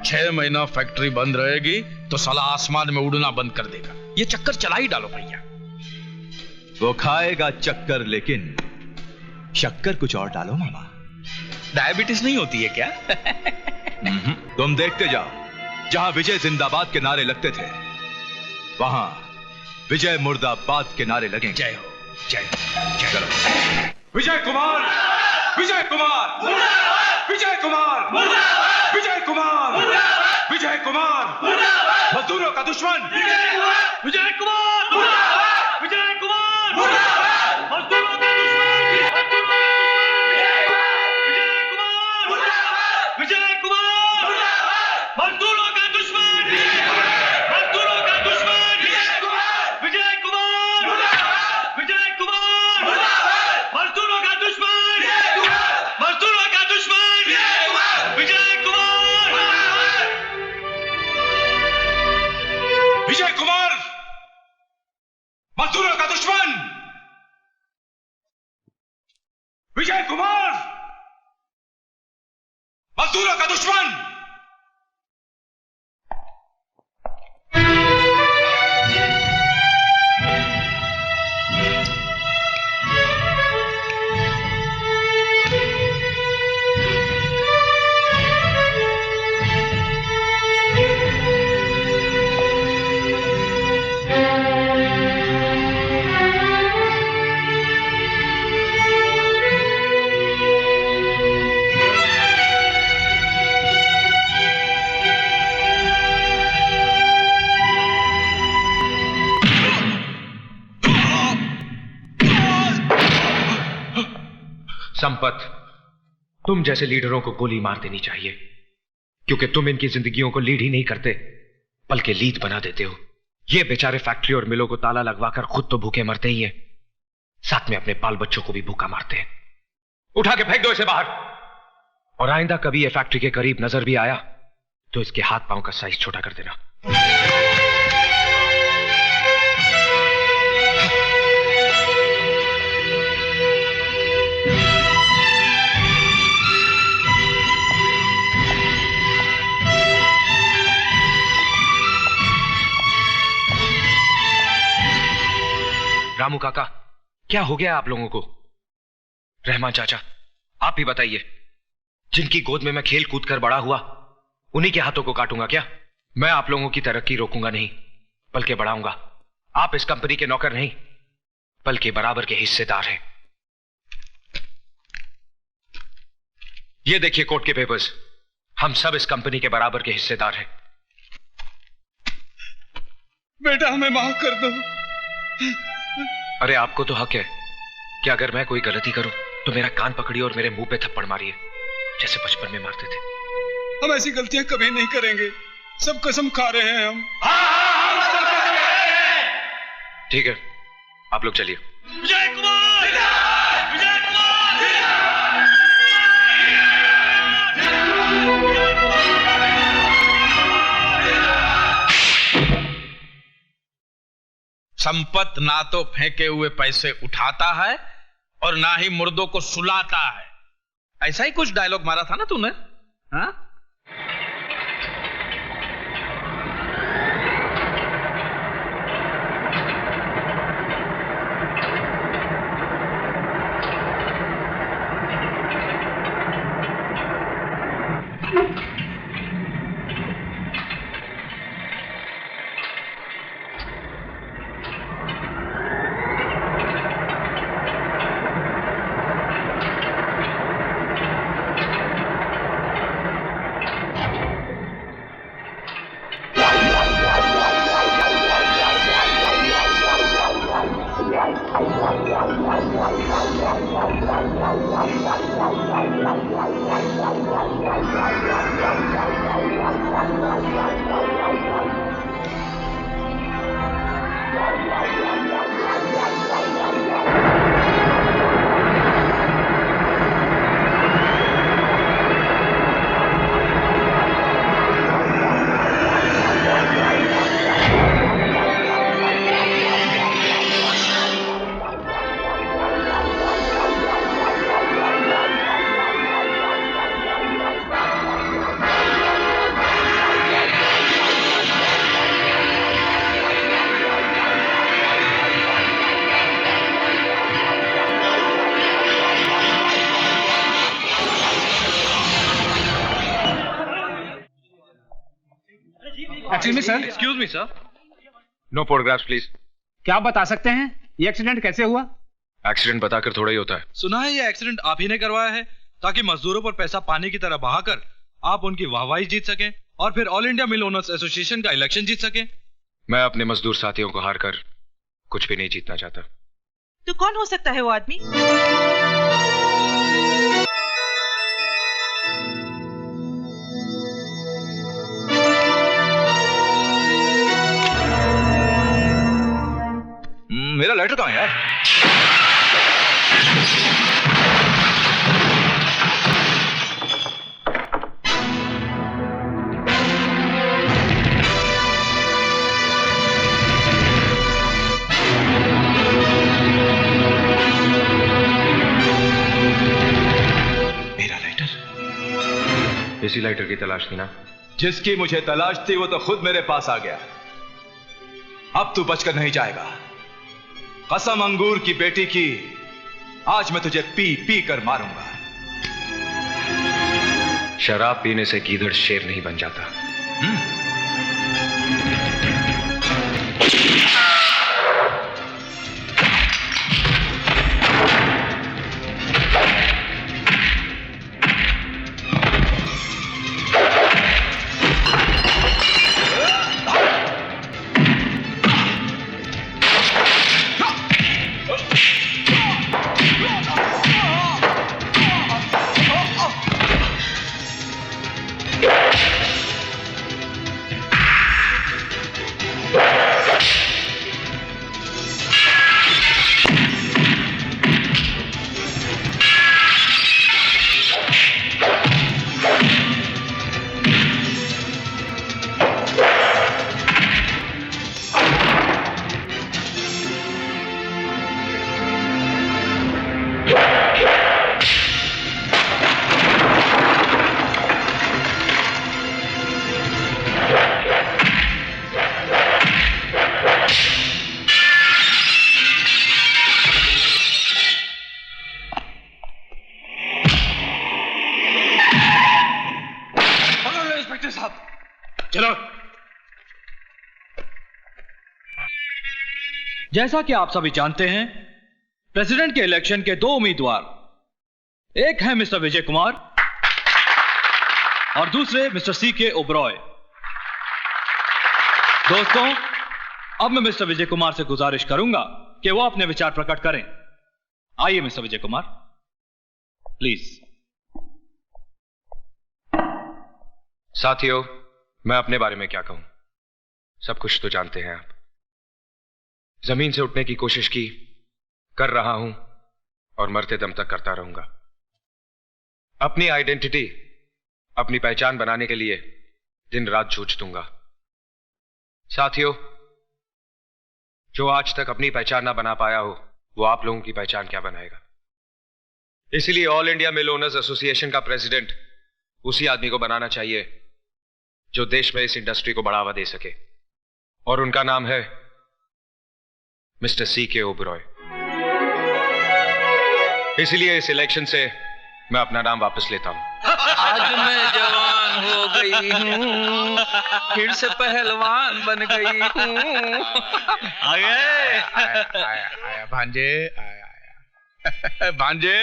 6 महीना फैक्ट्री बंद रहेगी तो साला आसमान में उड़ना बंद कर देगा। ये चक्कर चला ही डालो भैया। वो खाएगा चक्कर, लेकिन शक्कर कुछ और डालो मामा। डायबिटीज नहीं होती है क्या? तुम देखते जाओ, जहां विजय जिंदाबाद के नारे लगते थे, वहां विजय मुर्दाबाद के नारे लगेंगे। जय हो, जय चलो। विजय कुमार, विजय कुमार, विजय कुमार, विजय कुमार, विजय कुमार, मजदूरों का दुश्मन विजय कुमार, विजय कुमार, मजदूरों का दुश्मन विजय कुमार, मजदूरों का दुश्मन, मजदूरों का दुश्मन विजय कुमार, विजय कुमार, मजदूरों का दुश्मन, मजदूरों का दुश्मन विजय कुमार, विजय कुमार, मजदूरों का दुश्मन विजय कुमार, मजदूरों का दुश्मन। संपत, तुम जैसे लीडरों को गोली मार देनी चाहिए, क्योंकि तुम इनकी जिंदगियों को लीड ही नहीं करते बल्कि लीड बना देते हो। ये बेचारे फैक्ट्री और मिलों को ताला लगवाकर खुद तो भूखे मरते ही हैं, साथ में अपने बाल बच्चों को भी भूखा मारते हैं। उठा के फेंक दो इसे बाहर, और आइंदा कभी ये फैक्ट्री के करीब नजर भी आया तो इसके हाथ पांव का साइज छोटा कर देना। रामू काका, क्या हो गया आप लोगों को? रहमान चाचा, आप ही बताइए, जिनकी गोद में मैं खेल कूद कर बड़ा हुआ, उन्हीं के हाथों को काटूंगा क्या? मैं आप लोगों की तरक्की रोकूंगा नहीं, बल्कि बढ़ाऊंगा। आप इस कंपनी के नौकर नहीं, बल्कि बराबर के हिस्सेदार हैं। ये देखिए कोर्ट के पेपर्स, हम सब इस कंपनी के बराबर के हिस्सेदार हैं। बेटा, हमें माफ कर दो। अरे आपको तो हक है कि अगर मैं कोई गलती करूं तो मेरा कान पकड़िए और मेरे मुंह पे थप्पड़ मारिए, जैसे बचपन में मारते थे। हम ऐसी गलतियां कभी नहीं करेंगे, सब कसम खा रहे हैं हम। ठीक है, आप लोग चलिए। विजय कुमार, विजय संपत ना तो फेंके हुए पैसे उठाता है और ना ही मुर्दों को सुलाता है। ऐसा ही कुछ डायलॉग मारा था ना तूने? हाँ? Excuse me, sir. No photographs, please. क्या आप बता सकते हैं ये एक्सीडेंट कैसे हुआ? एक्सीडेंट बताकर थोड़ा ही होता है। सुना है ये एक्सीडेंट आप ही ने करवाया है ताकि मजदूरों पर पैसा पानी की तरह बहाकर आप उनकी वाहवाही जीत सकें और फिर all India mill owners association का इलेक्शन जीत सकें। मैं अपने मजदूर साथियों को हार कर कुछ भी नहीं जीतना चाहता। तो कौन हो सकता है वो आदमी? मेरा लेटर कहाँ है यार? इसी लाइटर की तलाश थी ना? जिसकी मुझे तलाश थी वो तो खुद मेरे पास आ गया। अब तू बचकर नहीं जाएगा। कसम अंगूर की बेटी की, आज मैं तुझे पी पी कर मारूंगा। शराब पीने से गीदड़ शेर नहीं बन जाता। जैसा कि आप सभी जानते हैं, प्रेसिडेंट के इलेक्शन के 2 उम्मीदवार, एक है मिस्टर विजय कुमार और दूसरे मिस्टर सीके ओबरॉय। दोस्तों, अब मैं मिस्टर विजय कुमार से गुजारिश करूंगा कि वो अपने विचार प्रकट करें। आइए मिस्टर विजय कुमार, प्लीज। साथियों, मैं अपने बारे में क्या कहूं, सब कुछ तो जानते हैं आप। जमीन से उठने की कोशिश की, कर रहा हूं और मरते दम तक करता रहूंगा। अपनी आइडेंटिटी, अपनी पहचान बनाने के लिए दिन रात जूझ दूंगा। साथियों, जो आज तक अपनी पहचान ना बना पाया हो, वो आप लोगों की पहचान क्या बनाएगा? इसीलिए all India mill owners association का प्रेसिडेंट उसी आदमी को बनाना चाहिए जो देश में इस इंडस्ट्री को बढ़ावा दे सके, और उनका नाम है मिस्टर सीके ओबरॉय। इसलिए इस इलेक्शन से मैं अपना नाम वापस लेता हूं। आज मैं जवान हो गई हूँ, फिर से पहलवान बन गई हूँ। आया भांजे, आया भांजे,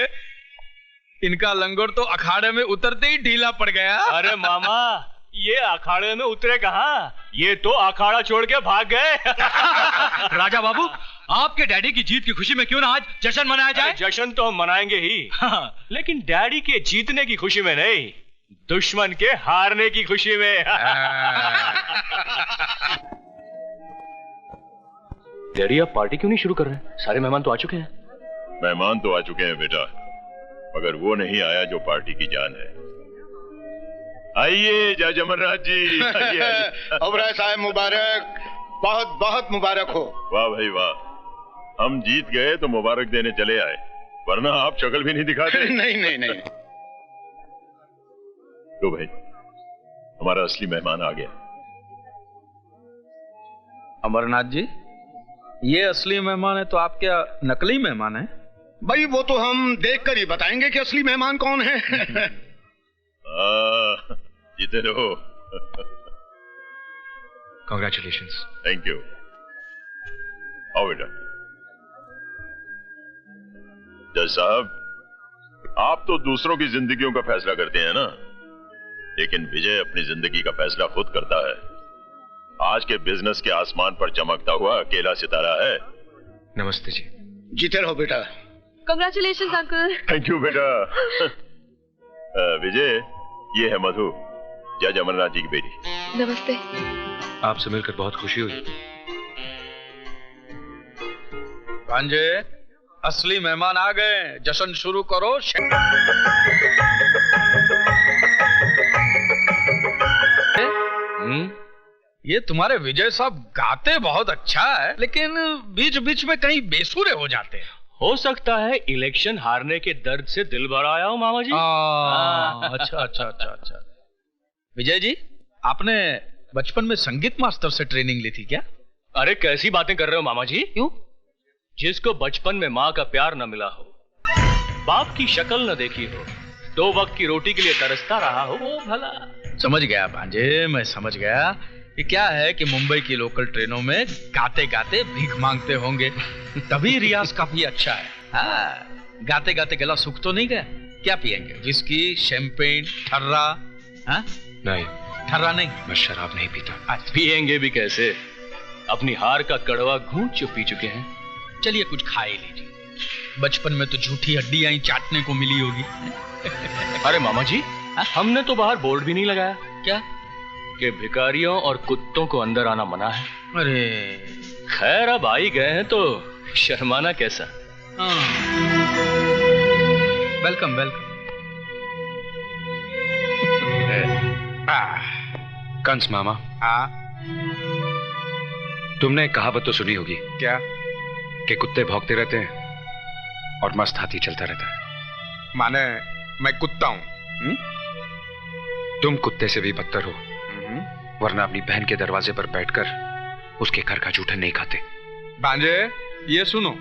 इनका लंगोट तो अखाड़े में उतरते ही ढीला पड़ गया। अरे मामा, ये अखाड़े में उतरे कहाँ, ये तो अखाड़ा छोड़ के भाग गए। राजा बाबू, आपके डैडी की जीत की खुशी में क्यों ना आज जश्न मनाया जाए? जश्न तो हम मनाएंगे ही, लेकिन डैडी के जीतने की खुशी में नहीं, दुश्मन के हारने की खुशी में। डैडी, आप पार्टी क्यों नहीं शुरू कर रहे हैं? सारे मेहमान तो आ चुके हैं। मेहमान तो आ चुके हैं बेटा, मगर वो नहीं आया जो पार्टी की जान है। आइए जमनराज जी, आइए। ओबरॉय साहब मुबारक, बहुत बहुत मुबारक हो। वाह भाई वाह, हम जीत गए तो मुबारक देने चले आए, वरना आप शक्ल भी नहीं दिखाते। नहीं नहीं नहीं। तो भाई, हमारा असली मेहमान आ गया। अमरनाथ जी, ये असली मेहमान है तो आप क्या नकली मेहमान है? भाई वो तो हम देखकर ही बताएंगे कि असली मेहमान कौन है। जीते रहो। कांग्रेचुलेशंस। Thank you. आओ बेटा। जज साहब, आप तो दूसरों की जिंदगियों का फैसला करते हैं ना, लेकिन विजय अपनी जिंदगी का फैसला खुद करता है। आज के बिजनेस के आसमान पर चमकता हुआ अकेला सितारा है। नमस्ते जी। जीते रहो बेटा। Congratulations uncle. थैंक यू बेटा। विजय, ये है मधु, जज अमरनाथ जी की बेटी। नमस्ते। आपसे मिलकर बहुत खुशी हुई। भांजे, असली मेहमान आ गए, जश्न शुरू करो। ये तुम्हारे विजय साहब गाते बहुत अच्छा है, लेकिन बीच बीच में कहीं बेसुरे हो जाते हैं। हो सकता है इलेक्शन हारने के दर्द से दिल भर आया हो मामा जी। अच्छा अच्छा अच्छा अच्छा। विजय जी, आपने बचपन में संगीत मास्टर से ट्रेनिंग ली थी क्या? अरे कैसी बातें कर रहे हो मामा जी? क्यों? जिसको बचपन में माँ का प्यार न मिला हो, बाप की शक्ल न देखी हो, 2 वक्त की रोटी के लिए तरसता रहा हो, वो भला। समझ गया भांजे, मैं समझ गया। ये क्या है कि मुंबई की लोकल ट्रेनों में गाते गाते भीख मांगते होंगे, तभी रियाज काफी अच्छा है। हाँ, गाते गाते गला सूख तो नहीं गया? क्या पियेंगे? विस्की, शैंपेन, ठर्रा? हाँ? नहीं, ठर्रा नहीं। मैं शराब नहीं पीता। पिएंगे भी कैसे? अपनी हार का कड़वा घूंट जो पी चुके हैं। चलिए कुछ खा ही लीजिए। बचपन में तो झूठी हड्डियां ही चाटने को मिली होगी। अरे मामा जी, हमने तो बाहर बोर्ड भी नहीं लगाया। क्या? कि भिखारियों और कुत्तों को अंदर आना मना है। अरे खैर, अब आ ही गए हैं तो शर्माना कैसा। Welcome welcome. कंस मामा। हाँ? तुमने एक कहावत तो सुनी होगी। क्या? कि कुत्ते भौंकते रहते हैं और मस्त हाथी चलता रहता है। माने मैं कुत्ता हूं? तुम कुत्ते से भी बदतर हो, वरना अपनी बहन के दरवाजे पर बैठकर उसके घर का जूठन नहीं खाते। भांजे, ये सुनो।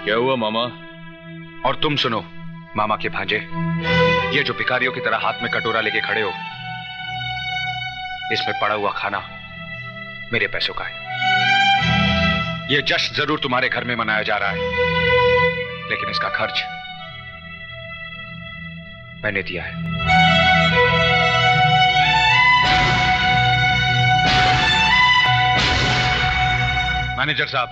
क्या हुआ मामा? और तुम सुनो मामा के भांजे, ये जो भिखारियों की तरह हाथ में कटोरा लेके खड़े हो, इसमें पड़ा हुआ खाना मेरे पैसों का है। ये जश्न जरूर तुम्हारे घर में मनाया जा रहा है, लेकिन इसका खर्च मैंने दिया है। मैनेजर साहब,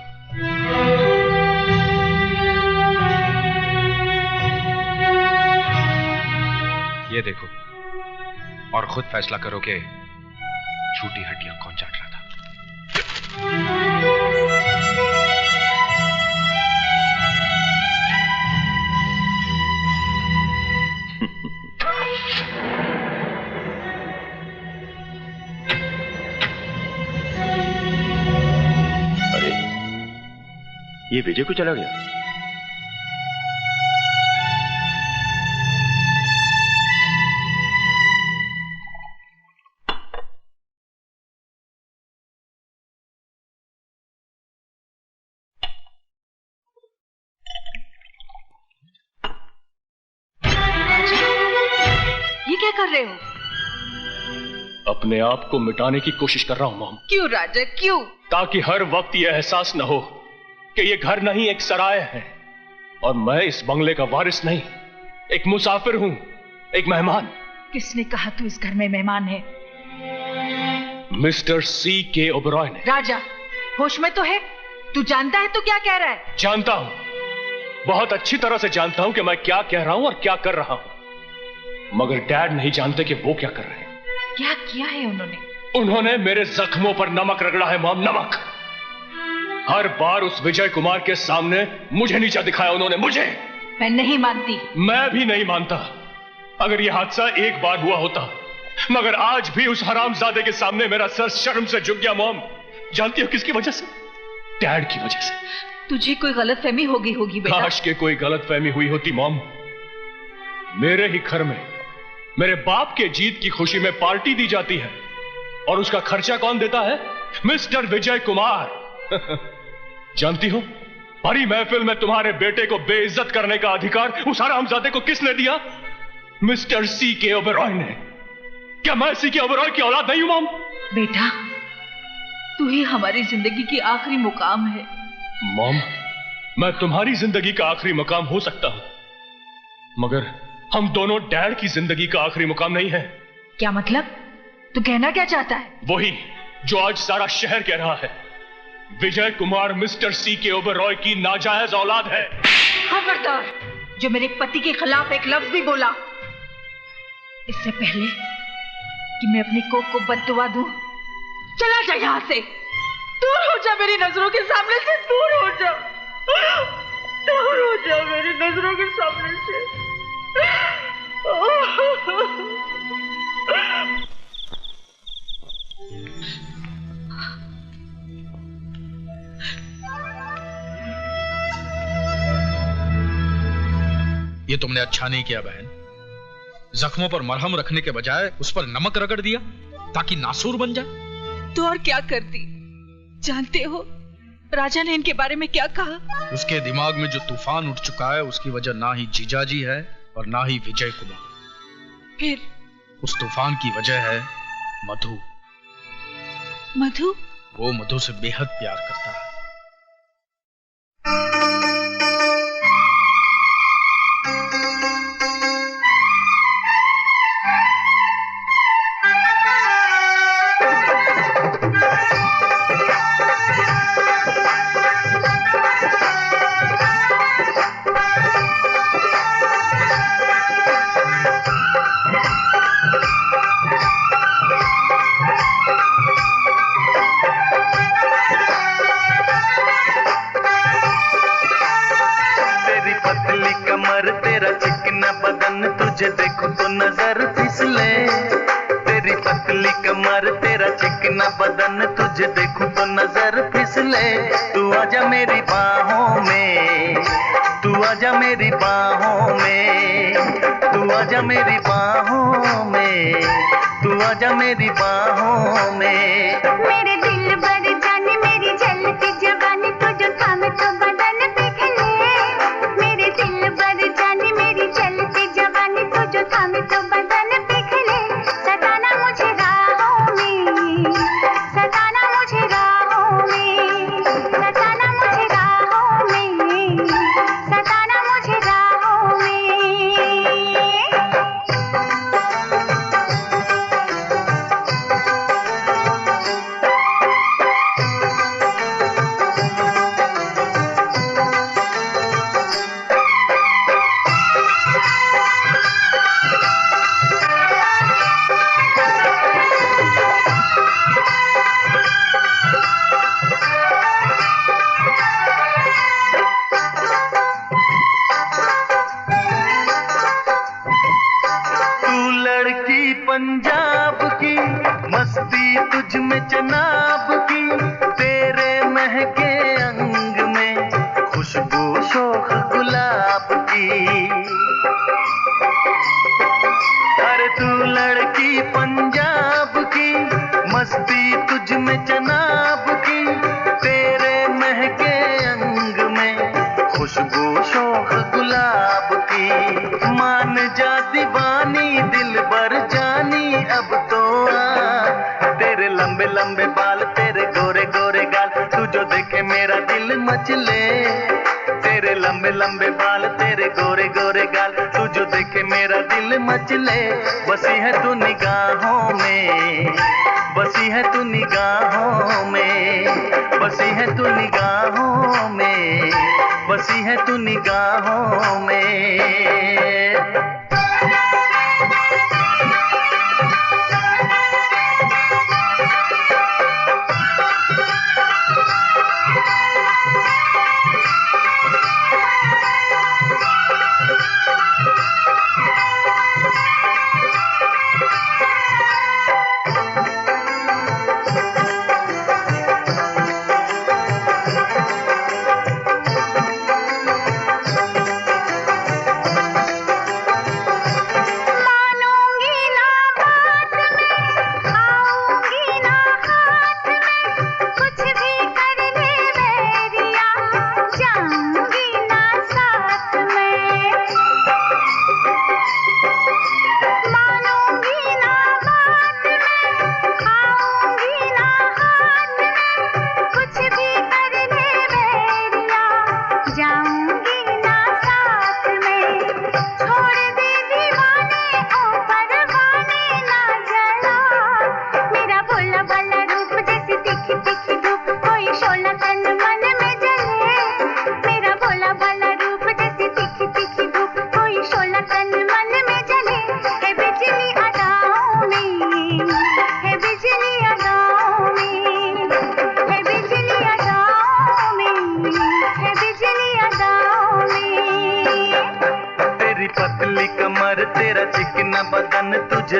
ये देखो और खुद फैसला करो कि झूठी हड्डियां कौन चाट रहा था। अरे, ये विजय को चला गया। कर रहे हो? अपने आप को मिटाने की कोशिश कर रहा हूं मॉम। क्यों राजा, क्यों? ताकि हर वक्त यह एहसास न हो कि यह घर नहीं एक सराय है और मैं इस बंगले का वारिस नहीं, एक मुसाफिर हूं, एक मेहमान। किसने कहा तू इस घर में मेहमान है? मिस्टर सी के ओबरॉय ने। राजा, होश में तो है? तू जानता है तो क्या कह रहा है? जानता हूं, बहुत अच्छी तरह से जानता हूं कि मैं क्या कह रहा हूं और क्या कर रहा हूं, मगर डैड नहीं जानते कि वो क्या कर रहे हैं। क्या किया है उन्होंने? उन्होंने मेरे जख्मों पर नमक रगड़ा है मॉम, नमक। हर बार उस विजय कुमार के सामने मुझे नीचा दिखाया उन्होंने, मुझे। मैं नहीं मानती। मैं भी नहीं मानता। अगर यह हादसा एक बार हुआ होता, मगर आज भी उस हरामजादे के सामने मेरा सर शर्म से झुक गया मॉम। जानती हो किसकी वजह से? डैड की वजह से। तुझे कोई गलतफहमी होगी बेटा। काश के कोई गलतफहमी हुई होती मॉम। मेरे ही घर में मेरे बाप के जीत की खुशी में पार्टी दी जाती है और उसका खर्चा कौन देता है? मिस्टर विजय कुमार। जानती हो, बड़ी महफिल में तुम्हारे बेटे को बेइज्जत करने का अधिकार उस हरामजादे को किसने दिया? मिस्टर सी के ओबरॉय ने। क्या मैं सी के ओबरॉय की औलाद नहीं हूं मॉम? बेटा, तू ही हमारी जिंदगी की आखिरी मुकाम है। मॉम, मैं तुम्हारी जिंदगी का आखिरी मुकाम हो सकता हूं, मगर हम दोनों डैड की जिंदगी का आखिरी मुकाम नहीं है। क्या मतलब? तू कहना क्या चाहता है? वही जो आज सारा शहर कह रहा है। विजय कुमार मिस्टर सी के ओबरॉय की नाजायज औलाद है। खबरदार, जो मेरे पति के खिलाफ एक लफ्ज भी बोला, इससे पहले कि मैं अपनी कोख को बद्दुआ दूं, चला जा यहां से। दूर हो जा मेरी नजरों के सामने से, दूर हो जा, दूर हो जा मेरी नजरों के सामने से। ये तुमने अच्छा नहीं किया बहन। जख्मों पर मरहम रखने के बजाय उस पर नमक रगड़ दिया ताकि नासूर बन जाए। तो और क्या करती? जानते हो राजा ने इनके बारे में क्या कहा? उसके दिमाग में जो तूफान उठ चुका है उसकी वजह ना ही जीजाजी है और ना ही विजय कुमार। फिर उस तूफान की वजह है मधु। मधु? वो मधु से बेहद प्यार करता है। तुझे देखो तो नजर फिसले, तेरी पतली कमर तेरा चिकना बदन, तुझे देखो तो नजर फिसले। तू आजा मेरी बाहों में, तू आजा मेरी बाहों में, तू आजा मेरी बाहों में, तू आजा मेरी बाहों में। मेरे दिल भर जाने मेरी झलकी जवानी, तुझे थामे तो बदन पिघले। मेरे दिल भर जाने मेरी झलकी जवानी, तुझे थामे तो बदन पिघले। सताना मुझे राहों में, सताना मुझे राहों में, सताना मुझे राहों में, सताना मुझे राहों में। पंजाब की मस्ती तुझ में जनाब की, तेरे महके अंग में खुशबू शोख गुलाब की। अरे तू लड़की पंजाब की मस्ती तुझ में जनाब की, तेरे महके अंग में खुशबू शोख गुलाब की। मान जा दीवानी दिल भर जानी अब तो आ, तेरे लंबे लंबे बाल तेरे गोरे गोरे गाल, तू जो देखे मेरा दिल मचले। तेरे लंबे लंबे बाल तेरे गोरे गोरे गाल, तू जो देखे मेरा दिल मचले। बसी है तू निगाहों में, बसी है तू निगाहों में, बसी है तू निगाहों में, बसी है तू निगाहों में।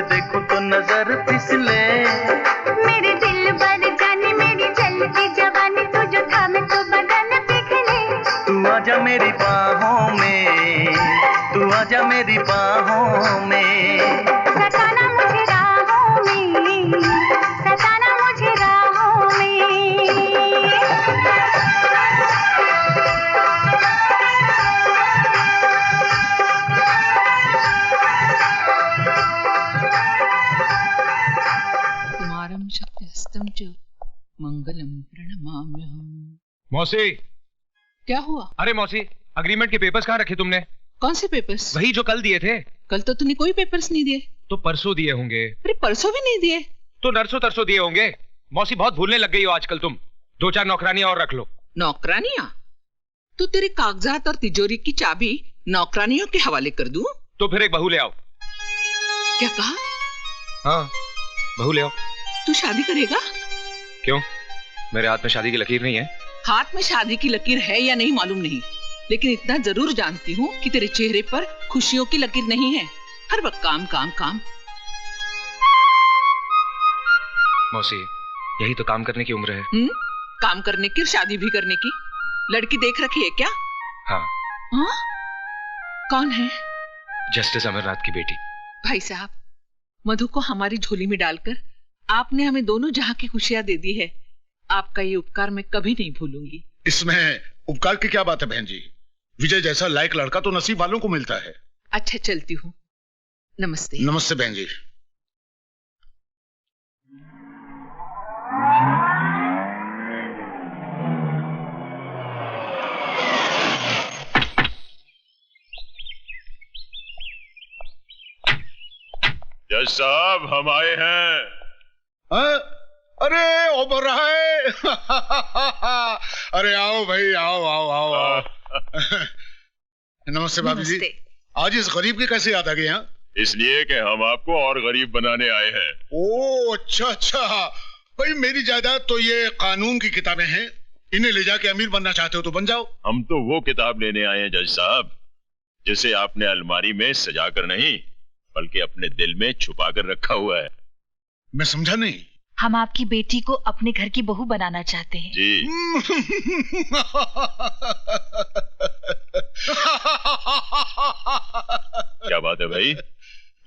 तुझे देखूं तो नजर फिसले। मेरे दिल बर जाने मेरी चलती जवानी तू जो थामे तो बदन पिघले। तू आजा मेरी बाहों में, तू आजा मेरी बाहों में। सताना मुझे राहों में, सताना मुझे राहों में। कुमारम शक्तिहस्तम च मंगलम प्रणमाम्यहम्। मौसी, क्या हुआ? अरे मौसी, अग्रीमेंट के पेपर्स कहाँ रखे तुमने? कौन से पेपर्स? वही जो कल दिए थे। कल तो तूने कोई पेपर्स नहीं दिए। तो परसों दिए होंगे। अरे परसों भी नहीं दिए तो नरसों तरसों दिए होंगे। मौसी बहुत भूलने लग गई हो आजकल तुम। 2-4 नौकरानियां और रख लो। नौकरानियां? तो तेरे कागजात और तिजोरी की चाबी नौकरानियों के हवाले कर दूं? तो फिर एक बहू ले आओ। क्या कहा? हाँ, बहू ले आओ। तू शादी करेगा? क्यों, मेरे हाथ में शादी की लकीर नहीं है? हाथ में शादी की लकीर है या नहीं मालूम नहीं, लेकिन इतना जरूर जानती हूँ कि तेरे चेहरे पर खुशियों की लकीर नहीं है। हर वक्त काम काम काम। मौसी, यही तो काम करने की उम्र है। काम करने की, शादी भी करने की। लड़की देख रखी है क्या? हाँ। हाँ? कौन है? जस्टिस अमरनाथ की बेटी। भाई साहब, मधु को हमारी झोली में डालकर आपने हमें दोनों जहां की खुशियां दे दी है। आपका ये उपकार मैं कभी नहीं भूलूंगी। इसमें उपकार की क्या बात है बहन जी? विजय जैसा लायक लड़का तो नसीब वालों को मिलता है। अच्छा, चलती हूँ। नमस्ते। नमस्ते बहन जी। जज साहब, हम आए हैं। अरे ओबर है। अरे आओ भाई, आओ आओ आओ आओ। नमस्ते भाभी जी। आज इस गरीब की कैसे याद आ गई? यहाँ इसलिए कि हम आपको और गरीब बनाने आए हैं। ओ अच्छा अच्छा भाई, मेरी जायदाद तो ये कानून की किताबें हैं, इन्हें ले जाके अमीर बनना चाहते हो तो बन जाओ। हम तो वो किताब लेने आए हैं जज साहब, जिसे आपने अलमारी में सजा कर नहीं बल्कि अपने दिल में छुपा कर रखा हुआ है। मैं समझा नहीं। हम आपकी बेटी को अपने घर की बहू बनाना चाहते हैं। जी। क्या बात है भाई,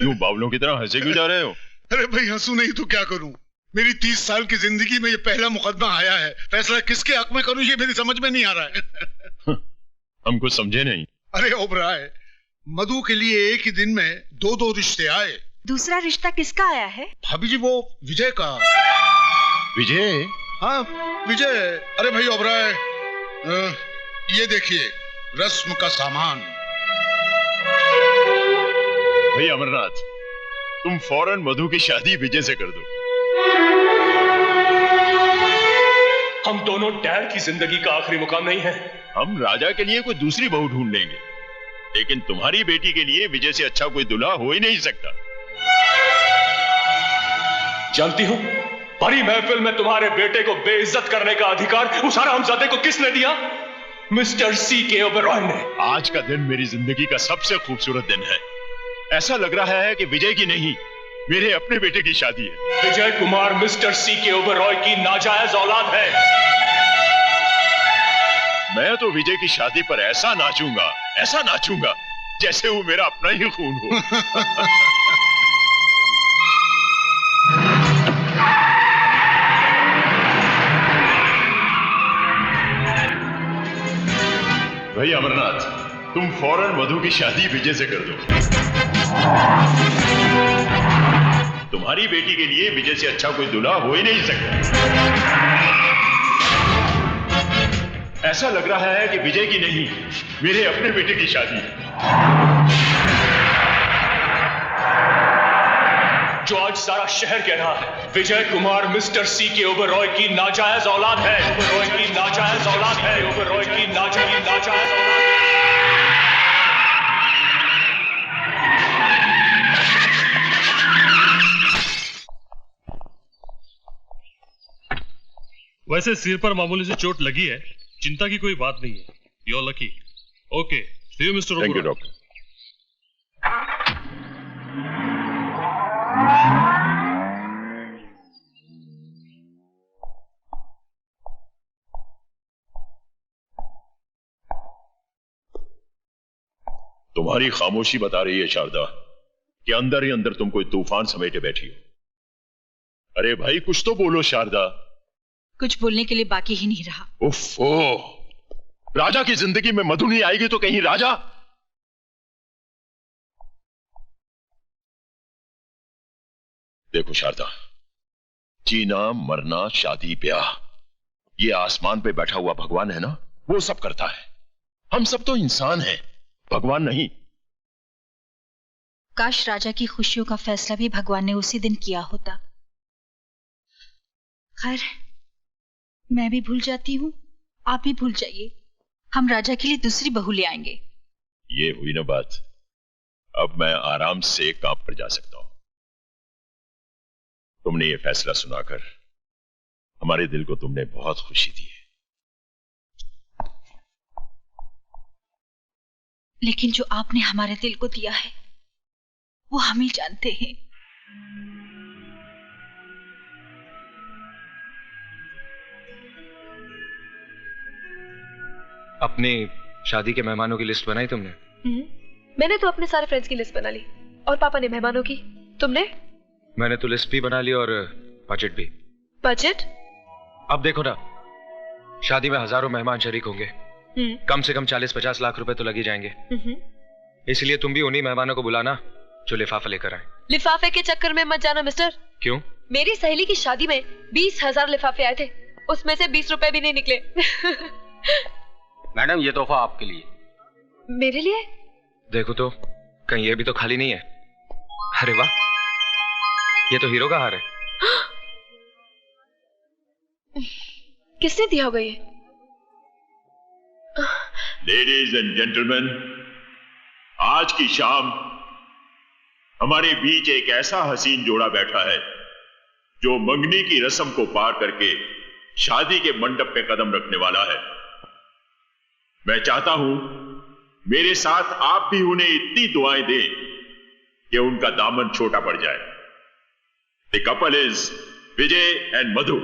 यूं बावलों की तरह हंसे क्यों जा रहे हो? अरे भाई, हंसू नहीं तो क्या करूं? मेरी 30 साल की जिंदगी में ये पहला मुकदमा आया है। फैसला किसके हक में करूं ये मेरी समझ में नहीं आ रहा है। हम कुछ समझे नहीं। अरे ओबराय, मधु के लिए एक ही दिन में 2 रिश्ते आए। दूसरा रिश्ता किसका आया है? भाभी जी, वो विजय का। विजय? हाँ विजय। अरे भाई ओबराय, ये देखिए रस्म का सामान। भाई अमरनाथ, तुम फौरन मधु की शादी विजय से कर दो। हम दोनों डैड की जिंदगी का आखिरी मुकाम नहीं है। हम राजा के लिए कोई दूसरी बहू ढूंढ लेंगे, लेकिन तुम्हारी बेटी के लिए विजय से अच्छा कोई दूल्हा हो ही नहीं सकता। जानती हूं, बड़ी महफिल में तुम्हारे बेटे को बेइज्जत करने का अधिकार उस हरामजादे को किसने दिया? Mister C.K. ओबेरॉय ने। आज का दिन मेरी जिंदगी का सबसे खूबसूरत दिन है। ऐसा लग रहा है कि विजय की नहीं, मेरे अपने बेटे की शादी है। Vijay Kumar mister C.K. ओबेरॉय की नाजायज औलाद है। मैं तो विजय की शादी पर ऐसा नाचूंगा जैसे वो मेरा अपना ही खून हो। भाई अमरनाथ, तुम फौरन मधु की शादी विजय से कर दो। तुम्हारी बेटी के लिए विजय से अच्छा कोई दूल्हा हो ही नहीं सकता। ऐसा लग रहा है कि विजय की नहीं, मेरे अपने बेटे की शादी है। जो आज सारा शहर कह रहा है विजय कुमार मिस्टर C.K. ओबेरॉय की नाजायज औलाद है। ओबेरॉय की नाजायज औलाद है। ओबेरॉय की नाजायज औलाद है। वैसे सिर पर मामूली से चोट लगी है, चिंता की कोई बात नहीं है। You are lucky. Okay, see you mister Oberoi. Thank you doctor. तुम्हारी खामोशी बता रही है शारदा कि अंदर ही अंदर तुम कोई तूफान समेटे बैठी हो। अरे भाई कुछ तो बोलो शारदा। कुछ बोलने के लिए बाकी ही नहीं रहा। उफ, राजा की जिंदगी में मधु नहीं आएगी तो कहीं राजा। देखो शारदा, जीना मरना शादी ब्याह ये आसमान पे बैठा हुआ भगवान है ना, वो सब करता है। हम सब तो इंसान हैं, भगवान नहीं। काश राजा की खुशियों का फैसला भी भगवान ने उसी दिन किया होता। खैर, मैं भी भूल जाती हूँ, आप भी भूल जाइए। हम राजा के लिए दूसरी बहू ले आएंगे। ये हुई ना बात। अब मैं आराम से काम पर जा सकता हूं। तुमने ये फैसला सुनाकर हमारे दिल को तुमने बहुत खुशी दी है। लेकिन जो आपने हमारे दिल को दिया है वो हम ही जानते हैं। अपनी शादी के मेहमानों की लिस्ट बनाई तुमने? मैंने तो अपने सारे फ्रेंड्स की लिस्ट बना ली, और पापा ने मेहमानों की। तुमने? मैंने तो लिस्ट भी बना ली और बजट भी। बजट? अब देखो ना, शादी में हजारों मेहमान शरीक होंगे, कम से कम 40-50 लाख रुपए तो लग ही जाएंगे। इसलिए तुम भी उन्हीं मेहमानों को बुलाना जो लिफाफा लेकर आए। लिफाफे के चक्कर में मत जाना मिस्टर। क्यों? मेरी सहेली की शादी में 20,000 लिफाफे आए थे, उसमें से 20 रुपए भी नहीं निकले। मैडम, ये तोहफा आपके लिए। मेरे लिए? देखो तो कहीं ये भी तो खाली नहीं है। अरे वाह, ये तो हीरो का हार है। किसने दिया होगा ये? लेडीज एंड जेंटलमैन, आज की शाम हमारे बीच एक ऐसा हसीन जोड़ा बैठा है जो मंगनी की रस्म को पार करके शादी के मंडप पे कदम रखने वाला है। मैं चाहता हूं मेरे साथ आप भी उन्हें इतनी दुआएं दें कि उनका दामन छोटा पड़ जाए। The couple is Vijay and Madhu.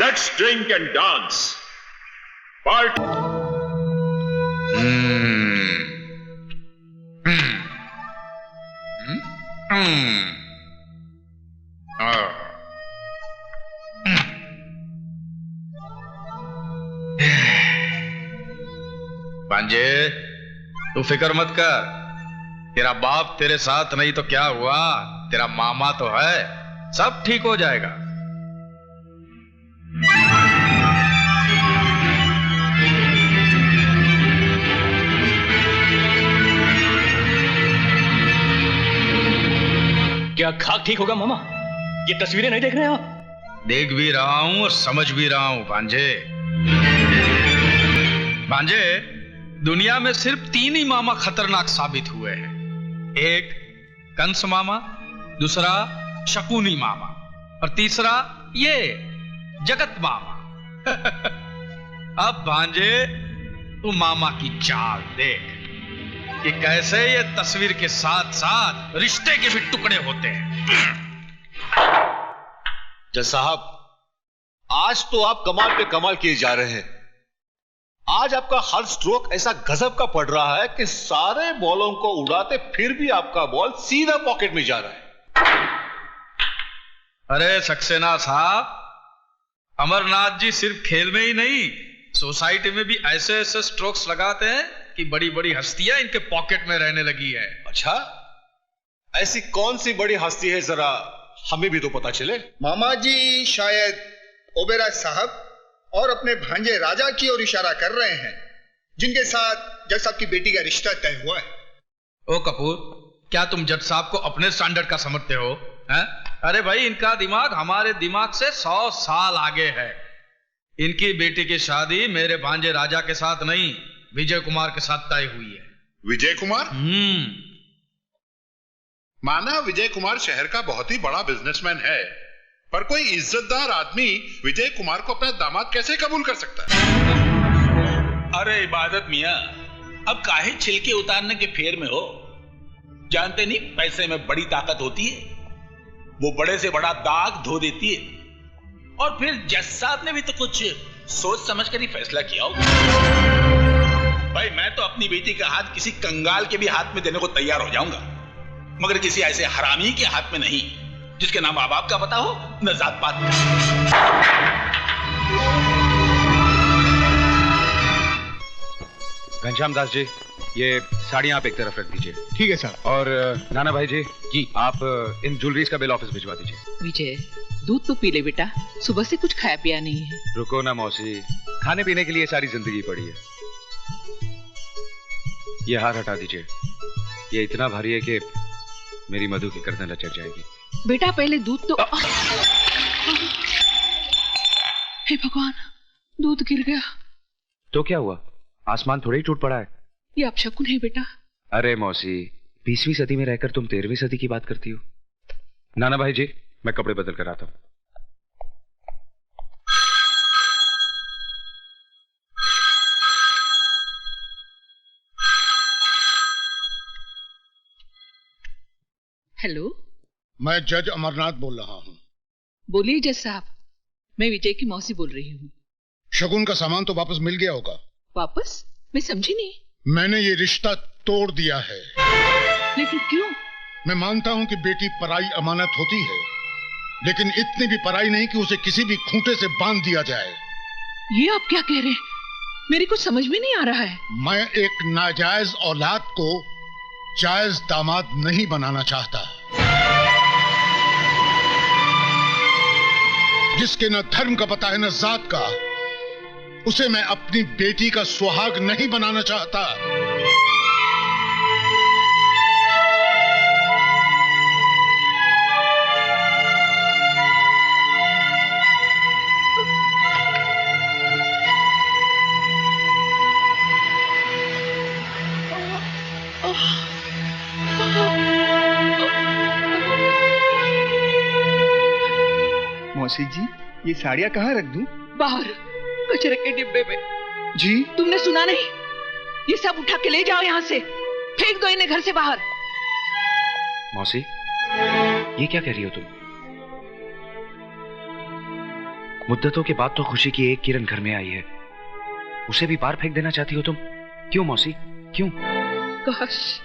Let's drink and dance. Party. भांजे, तू फिक्र मत कर। तेरा बाप तेरे साथ नहीं तो क्या हुआ, तेरा मामा तो है, सब ठीक हो जाएगा। क्या खाक ठीक होगा मामा? ये तस्वीरें नहीं देख रहे आप? देख भी रहा हूं और समझ भी रहा हूं भांजे। भांजे, दुनिया में सिर्फ 3 ही मामा खतरनाक साबित हुए हैं। एक कंस मामा, दूसरा शकुनी मामा, और तीसरा ये जगत मामा। अब भांजे, तू मामा की चाल देख कि कैसे ये तस्वीर के साथ साथ रिश्ते के भी टुकड़े होते हैं। जज साहब, आज तो आप कमाल पे कमाल किए जा रहे हैं। आज आपका हर स्ट्रोक ऐसा गजब का पड़ रहा है कि सारे बॉलों को उड़ाते फिर भी आपका बॉल सीधा पॉकेट में जा रहा है। अरे सक्सेना साहब, अमरनाथ जी सिर्फ खेल में ही नहीं, सोसाइटी में भी ऐसे ऐसे स्ट्रोक्स लगाते हैं कि बड़ी बड़ी हस्तियां इनके पॉकेट में रहने लगी है। अच्छा, ऐसी कौन सी बड़ी हस्ती है, जरा हमें भी तो पता चले। मामा जी शायद ओबेराय साहब और अपने भांजे राजा की ओर इशारा कर रहे हैं, जिनके साथ जज साहब की बेटी का रिश्ता तय हुआ है। ओ कपूर, क्या तुम जज साहब को अपने स्टैंडर्ड का समझते हो? हैं? अरे भाई, इनका दिमाग हमारे दिमाग से 100 साल आगे है। इनकी बेटी की शादी मेरे भांजे राजा के साथ नहीं, विजय कुमार के साथ तय हुई है। विजय कुमार? माना विजय कुमार शहर का बहुत ही बड़ा बिजनेसमैन है, पर कोई इज्जतदार आदमी विजय कुमार को अपना दामाद कैसे कबूल कर सकता है? अरे इबादत मियां, अब काहे छिलके उतारने के फेर में हो? जानते नहीं पैसे में बड़ी ताकत होती है, वो बड़े से बड़ा दाग धो देती है। और फिर जज साहब ने भी तो कुछ सोच समझ कर ही फैसला किया होगा। भाई मैं तो अपनी बेटी का हाथ किसी कंगाल के भी हाथ में देने को तैयार हो जाऊंगा, मगर किसी ऐसे हरामी के हाथ में नहीं जिसके नाम माँ बाप का पता हो न जात पात का। घनश्याम दास जी, ये साड़ियां आप एक तरफ रख दीजिए। ठीक है सर। और नाना भाई जी आप इन ज्वेलरीज का बिल ऑफिस भिजवा दीजिए। विजय, दूध तो पी ले बेटा, सुबह से कुछ खाया पिया नहीं है। रुको ना मौसी, खाने पीने के लिए सारी जिंदगी पड़ी है। ये हार हटा दीजिए, ये इतना भारी है कि मेरी मधु की गर्दन लचक जाएगी। बेटा पहले दूध तो हे भगवान, दूध गिर गया। तो क्या हुआ, आसमान थोड़ा ही टूट पड़ा है। ये अपशकुन है बेटा। अरे मौसी, 20वीं सदी में रहकर तुम 13वीं सदी की बात करती हो। नाना भाई जी, मैं कपड़े बदल कर आता हूं। हेलो, मैं जज अमरनाथ बोल रहा हूँ। बोलिए जज साहब, मैं विजय की मौसी बोल रही हूँ। शगुन का सामान तो वापस मिल गया होगा। वापस? मैं समझी नहीं। मैंने ये रिश्ता तोड़ दिया है। लेकिन क्यों? मैं मानता हूँ कि बेटी पराई अमानत होती है, लेकिन इतनी भी पराई नहीं कि उसे किसी भी खूंटे से बांध दिया जाए। ये आप क्या कह रहे हैं? मेरी कुछ समझ में नहीं आ रहा है। मैं एक नाजायज औलाद को जायज दामाद नहीं बनाना चाहता। जिसके न धर्म का पता है न जात का, उसे मैं अपनी बेटी का सुहाग नहीं बनाना चाहता। मौसी जी, ये साड़ियाँ कहाँ रख दूं? बाहर कचरे के डिब्बे में। जी? तुमने सुना नहीं? ये सब उठा के ले जाओ यहाँ से, फेंक दो इन्हें घर से बाहर। मौसी, ये क्या कह रही हो तुम? मुद्दतों के बाद तो खुशी की एक किरण घर में आई है, उसे भी बाहर फेंक देना चाहती हो तुम? क्यों मौसी, क्यों? काश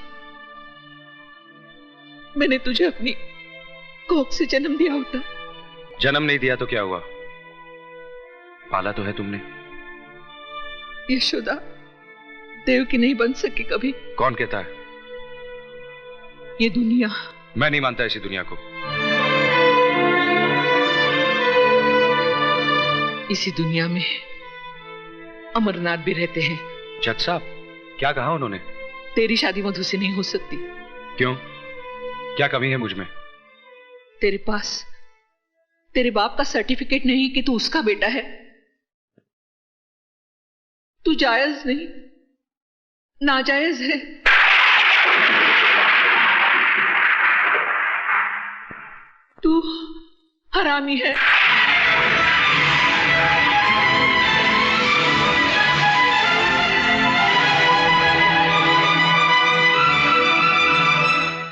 मैंने तुझे अपनी कोख से जन्म दिया होता। जन्म नहीं दिया तो क्या हुआ, पाला तो है तुमने। यशोदा देव की नहीं बन सकी कभी। कौन कहता है? ये दुनिया। मैं नहीं मानता ऐसी दुनिया को। इसी दुनिया में अमरनाथ भी रहते हैं। जज साहब, क्या कहा उन्होंने? तेरी शादी मधु से नहीं हो सकती। क्यों, क्या कमी है मुझ में? तेरे पास तेरे बाप का सर्टिफिकेट नहीं कि तू उसका बेटा है। तू जायज नहीं, नाजायज है। तू हरामी है।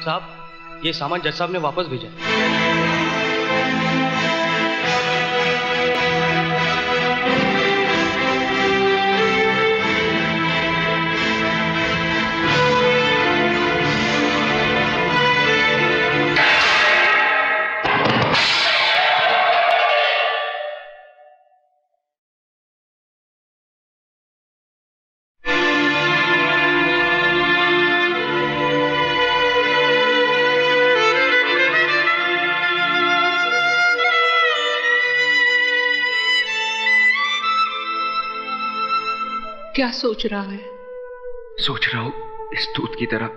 साहब, ये सामान जज साहब ने वापस भेजा। क्या सोच रहा है? सोच रहा हूं इस दूध की तरह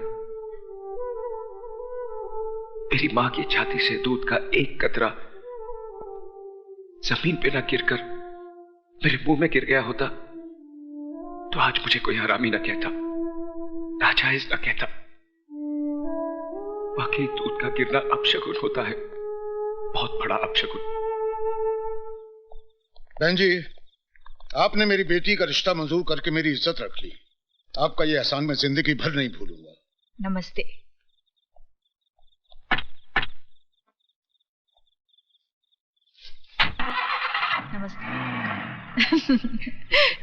मेरी मां की छाती से दूध का एक कतरा जमीन पे न गिरकर मेरे मुंह में गिर गया होता तो आज मुझे कोई हरामी न कहता, नाजायज न कहता। वाकई दूध का गिरना अपशकुन होता है, बहुत बड़ा अपशकुन। बहन जी, आपने मेरी बेटी का रिश्ता मंजूर करके मेरी इज्जत रख ली। आपका यह एहसान मैं जिंदगी भर नहीं भूलूंगा। नमस्ते। नमस्ते।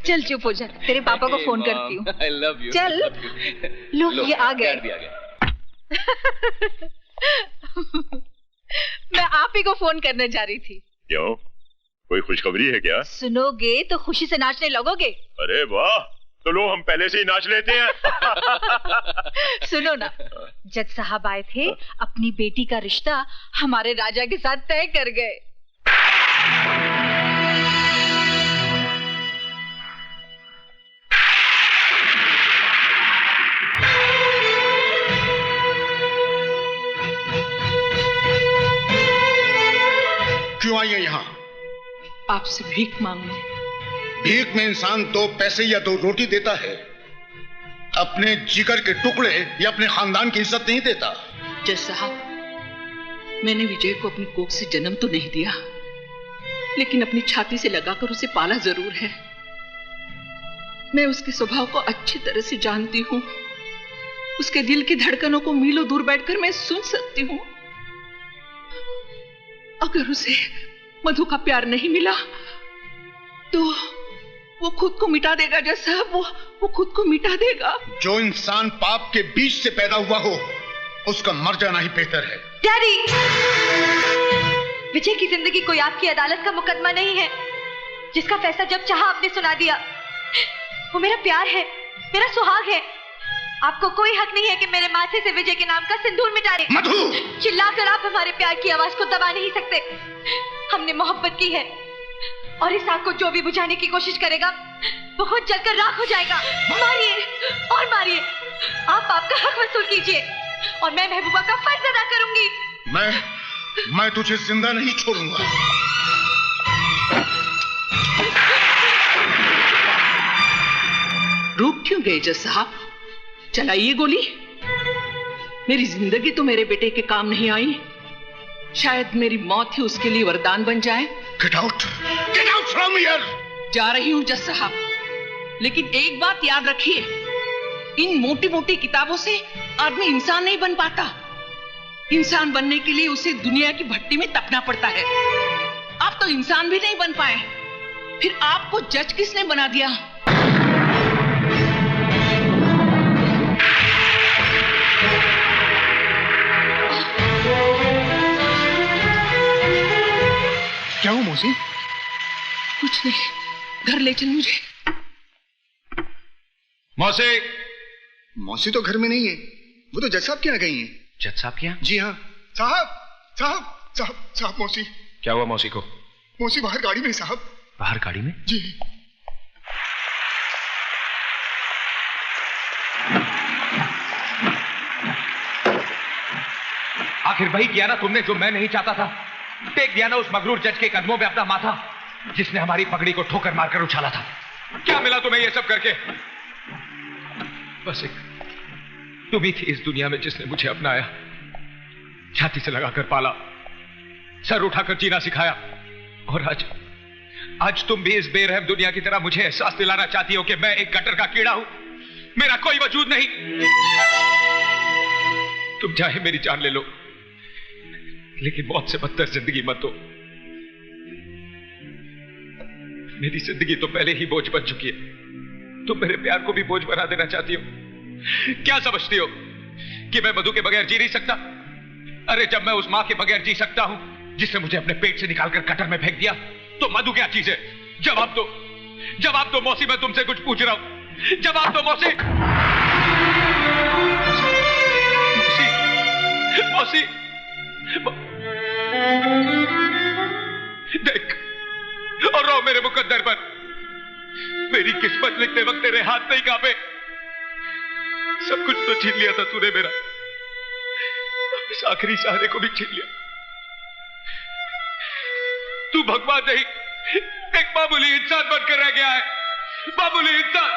चल चुप हो जा, तेरे पापा को फोन करती हूँ। I love you. चल, लो ये आ गए। डैड भी आ गया। मैं आप ही को फोन करने जा रही थी। क्यों, कोई खुशखबरी है क्या? सुनोगे तो खुशी से नाचने लगोगे। अरे वाह, तो लो हम पहले से ही नाच लेते हैं। सुनो ना, जज साहब आए थे, अपनी बेटी का रिश्ता हमारे राजा के साथ तय कर गए। क्यों आई है यहाँ? आपसे भीख मांगने। भीख में इंसान 2 पैसे या 2 रोटी देता है, अपने जिगर के टुकड़े या अपने खानदान की इज्जत नहीं देता। जज साहब, मैंने विजय को अपनी कोख से जन्म तो नहीं दिया, लेकिन अपनी छाती से लगाकर उसे पाला जरूर है। मैं उसके स्वभाव को अच्छी तरह से जानती हूँ। उसके दिल की धड़कनों को मीलों दूर बैठकर मैं सुन सकती हूँ। अगर उसे मधु का प्यार नहीं मिला तो वो खुद को मिटा देगा। जज साहब, वो खुद को मिटा देगा। जो इंसान पाप के बीच से पैदा हुआ हो, उसका मर जाना ही बेहतर है। डैडी, विजय की जिंदगी कोई आपकी अदालत का मुकदमा नहीं है जिसका फैसला जब चाहा आपने सुना दिया। वो मेरा प्यार है, मेरा सुहाग है। आपको कोई हक नहीं है कि मेरे माथे से विजय के नाम का सिंदूर मिटा दे। मधु! चिल्लाकर आप हमारे प्यार की आवाज को दबा नहीं सकते। हमने मोहब्बत की है और इस आग को जो भी बुझाने की कोशिश करेगा वो खुद जलकर राख हो जाएगा। मारिए और मारिए, आप आपका हक वसूल कीजिए और मैं महबूबा का फर्ज अदा करूंगी। मैं तुझे जिंदा नहीं छोड़ूंगा। रुक क्यों गए जज साहब? चलाइए गोली। मेरी जिंदगी तो मेरे बेटे के काम नहीं आई, शायद मेरी मौत ही उसके लिए वरदान बन जाए। Get out from here! जा रही हूं जज साहब, लेकिन एक बात याद रखिए, इन मोटी मोटी किताबों से आदमी इंसान नहीं बन पाता। इंसान बनने के लिए उसे दुनिया की भट्टी में तपना पड़ता है। आप तो इंसान भी नहीं बन पाए, फिर आपको जज किसने बना दिया? क्या हुआ मौसी? कुछ नहीं, घर ले चल मुझे। मौसी तो घर में नहीं है, वो तो जज साहब के यहाँ गई हैं। जज साहब के यहाँ? जी हाँ। साहब मौसी। क्या हुआ मौसी को? मौसी बाहर गाड़ी में साहब। बाहर गाड़ी में? जी। आखिर वही किया ना तुमने जो मैं नहीं चाहता था। टेक दिया ना उस मगरूर जज के कदमों में अपना माथा, जिसने हमारी पगड़ी को ठोकर मारकर उछाला था। क्या मिला तुम्हें ये सब करके? बस एक तुम ही थी इस दुनिया में जिसने मुझे अपनाया, छाती से लगाकर पाला, सर उठाकर जीना सिखाया। और आज तुम भी इस बेरहम दुनिया की तरह मुझे एहसास दिलाना चाहती हो कि मैं एक गटर का कीड़ा हूं, मेरा कोई वजूद नहीं। तुम चाहे मेरी जान ले लो, लेकिन मौत से बदतर जिंदगी मत दो। मेरी जिंदगी तो पहले ही बोझ बन चुकी है, तुम मेरे प्यार को भी बोझ बना देना चाहती हो। क्या समझती हो कि मैं मधु के बगैर जी नहीं सकता? अरे जब मैं उस मां के बगैर जी सकता हूं जिसने मुझे अपने पेट से निकालकर कटर में फेंक दिया, तो मधु क्या चीज है? जवाब दो मौसी, मैं तुमसे कुछ पूछ रहा हूं, जवाब दो मौसी। मौसी, देख और रो मेरे मुकद्दर पर। मेरी किस्मत लिखते वक्त तेरे हाथ नहीं कांपे। सब कुछ तो छीन लिया था तूने मेरा, इस आखिरी सहारे को भी छीन लिया। तू भगवान नहीं, एक मामूली इंसान बनकर रह गया है, मामूली इंसान।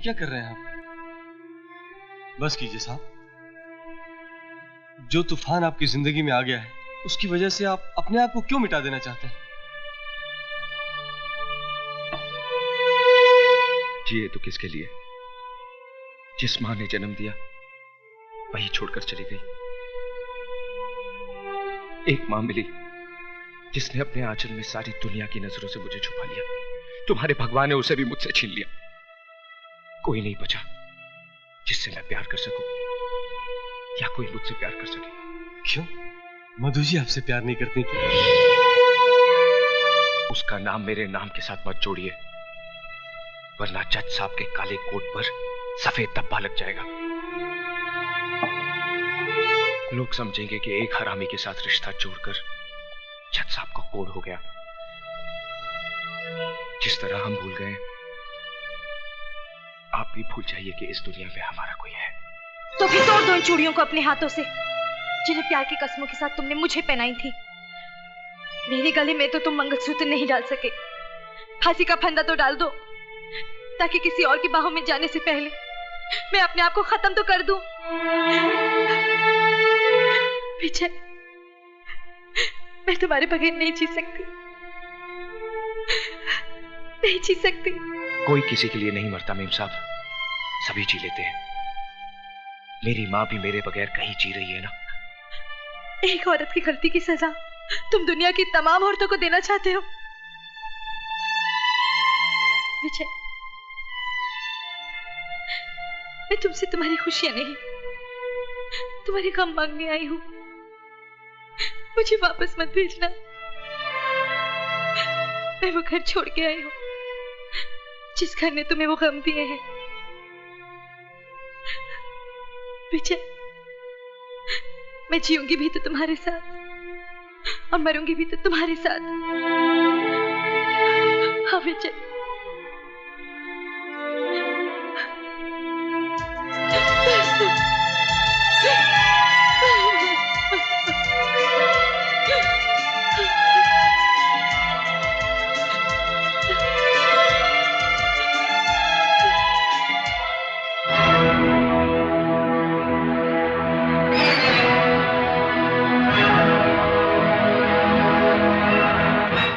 क्या कर रहे हैं आप? बस कीजिए साहब। जो तूफान आपकी जिंदगी में आ गया है, उसकी वजह से आप अपने आप को क्यों मिटा देना चाहते हैं? जिए तो किसके लिए? जिस मां ने जन्म दिया वही छोड़कर चली गई। एक मां मिली जिसने अपने आंचल में सारी दुनिया की नजरों से मुझे छुपा लिया। तुम्हारे भगवान ने उसे भी मुझसे छीन लिया। कोई नहीं बचा जिससे मैं प्यार कर सकूं या कोई मुझसे प्यार कर सके। क्यों? मधु जी आपसे प्यार नहीं करती क्या? उसका नाम मेरे नाम के साथ मत जोड़िए, वरना जज साहब के काले कोट पर सफेद धब्बा लग जाएगा। लोग समझेंगे कि एक हरामी के साथ रिश्ता जोड़कर जज साहब को कोड हो गया। जिस तरह हम भूल गए, आप भी भूल जाइए कि इस दुनिया में हमारा कोई है। तो फिर तोड़ दो इन चूड़ियों को अपने हाथों से, जिन्हें प्यार की कसमों के साथ तुमने मुझे पहनाई थी। मेरे गले में तो तुम मंगलसूत्र नहीं डाल सके, फांसी का फंदा तो डाल दो, ताकि किसी और की बाहों में जाने से पहले मैं अपने आप को खत्म तो कर दूं। विजय, मैं तुम्हारे बगैर नहीं जी सकती, नहीं जी सकती। कोई किसी के लिए नहीं मरता मेम साहब, सभी जी लेते हैं। मेरी माँ भी मेरे बगैर कहीं जी रही है ना। एक औरत की गलती की सजा तुम दुनिया की तमाम औरतों को देना चाहते हो। विजय, मैं तुमसे तुम्हारी खुशियां नहीं, तुम्हारे गम मांगने आई हूं। मुझे वापस मत भेजना। मैं वो घर छोड़ के आई हूं जिस घर ने तुम्हें वो गम दिए हैं। विजय, मैं जीऊंगी भी तो तुम्हारे साथ और मरूंगी भी तो तुम्हारे साथ। हाँ विजय।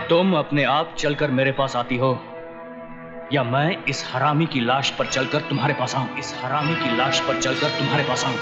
तुम अपने आप चलकर मेरे पास आती हो, या मैं इस हरामी की लाश पर चलकर तुम्हारे पास आऊं? इस हरामी की लाश पर चलकर तुम्हारे पास आऊं?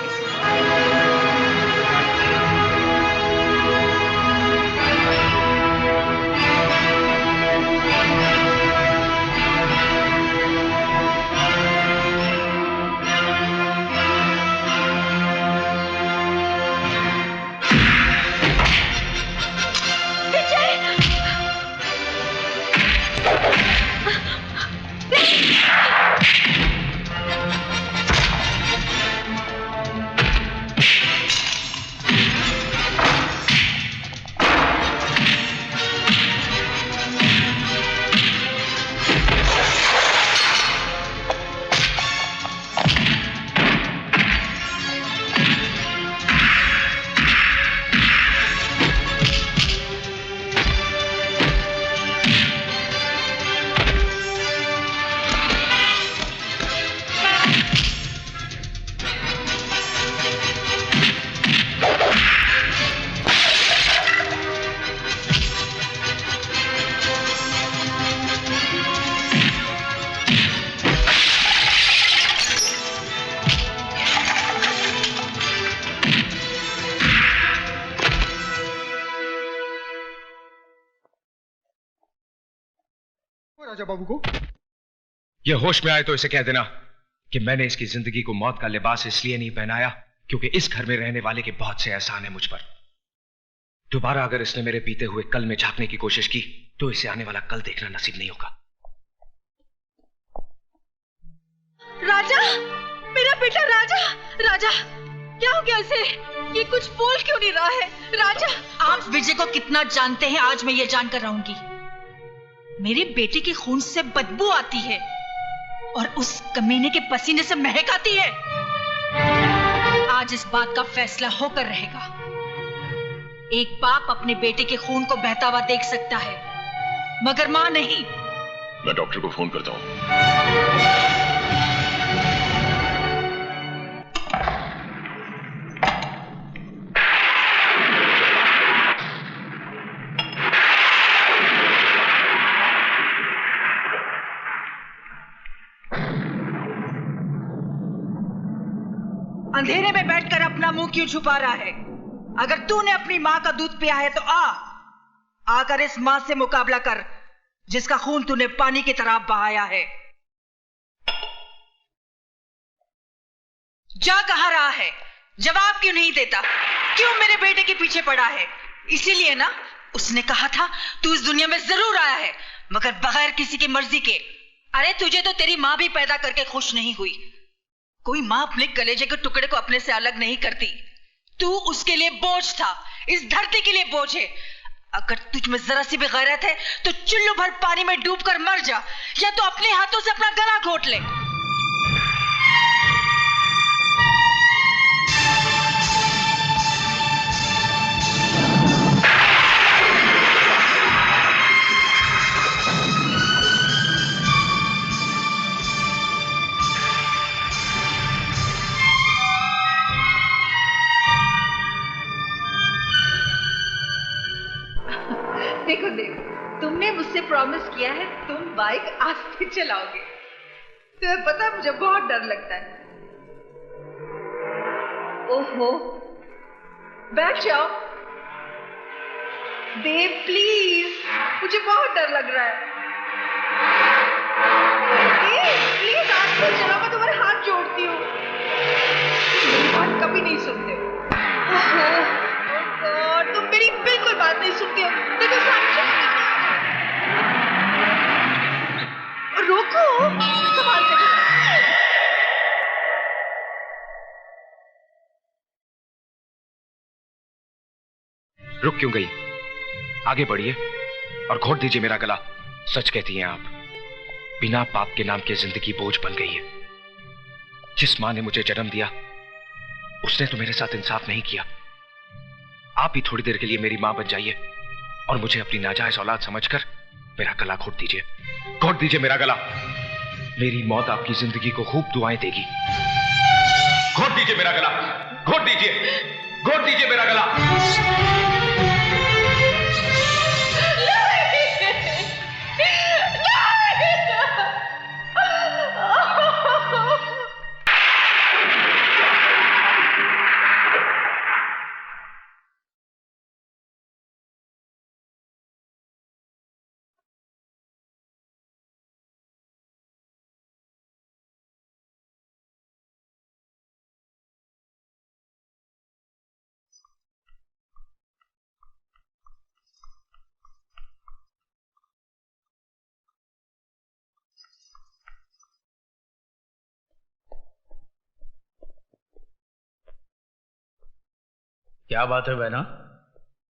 राजा बाबू को ये होश में आए तो इसे कह देना कि मैंने इसकी जिंदगी को मौत का लिबास इसलिए नहीं पहनाया क्योंकि इस घर में रहने वाले के बहुत से एहसान है मुझ पर। दोबारा अगर इसने मेरे बीते हुए कल में झांकने की कोशिश की तो इसे आने वाला कल देखना नसीब नहीं होगा। राजा, मेरा बेटा राजा, राजा क्या हो गया इसे? ये कुछ बोल क्यों नहीं रहा है? राजा, आप विजय को कितना जानते हैं आज मैं ये जानकर रहूंगी। मेरे बेटे के खून से बदबू आती है और उस कमीने के पसीने से महक आती है। आज इस बात का फैसला होकर रहेगा। एक बाप अपने बेटे के खून को बहता हुआ देख सकता है, मगर मां नहीं। मैं डॉक्टर को फोन करता हूं। अंधेरे में बैठकर अपना मुंह क्यों छुपा रहा है? अगर तूने अपनी माँ का दूध पिया है तो आकर इस माँ से मुकाबला कर जिसका खून तूने पानी की तरह बहाया है। जा कहाँ रहा है? जवाब क्यों नहीं देता? क्यों मेरे बेटे के पीछे पड़ा है? इसीलिए ना उसने कहा था तू इस दुनिया में जरूर आया है, मगर बगैर किसी की मर्जी के। अरे तुझे तो तेरी माँ भी पैदा करके खुश नहीं हुई। कोई माँ अपने कलेजे के टुकड़े को अपने से अलग नहीं करती। तू उसके लिए बोझ था, इस धरती के लिए बोझ है। अगर तुझ में जरा सी भी गैरत है तो चुल्लू भर पानी में डूबकर मर जा, या तो अपने हाथों से अपना गला घोट ले। देखो देखो, तुमने मुझसे प्रॉमिस किया है तुम बाइक आस्ते चलाओगे। तुम्हें पता है मुझे बहुत डर लगता है। ओहो, बैठ जाओ। देव प्लीज, मुझे बहुत डर लग रहा है। देव प्लीज आस्ते चलाओ, मैं तुम्हारे हाथ जोड़ती हूँ। मेरी बात कभी नहीं सुनते हो। ओहो, और तुम मेरी बिल्कुल बात नहीं सुनती हो। देखो रोको, संभाल के। रुक क्यों गई? आगे बढ़िए और घोट दीजिए मेरा गला। सच कहती हैं आप, बिना पाप के नाम की जिंदगी बोझ बन गई है। जिस मां ने मुझे जन्म दिया उसने तो मेरे साथ इंसाफ नहीं किया। आप ही थोड़ी देर के लिए मेरी मां बन जाइए और मुझे अपनी नाजायज औलाद समझकर मेरा गला घोट दीजिए। घोट दीजिए मेरा गला। मेरी मौत आपकी जिंदगी को खूब दुआएं देगी। घोट दीजिए मेरा गला, घोट दीजिए, घोट दीजिए मेरा गला। क्या बात है बहना,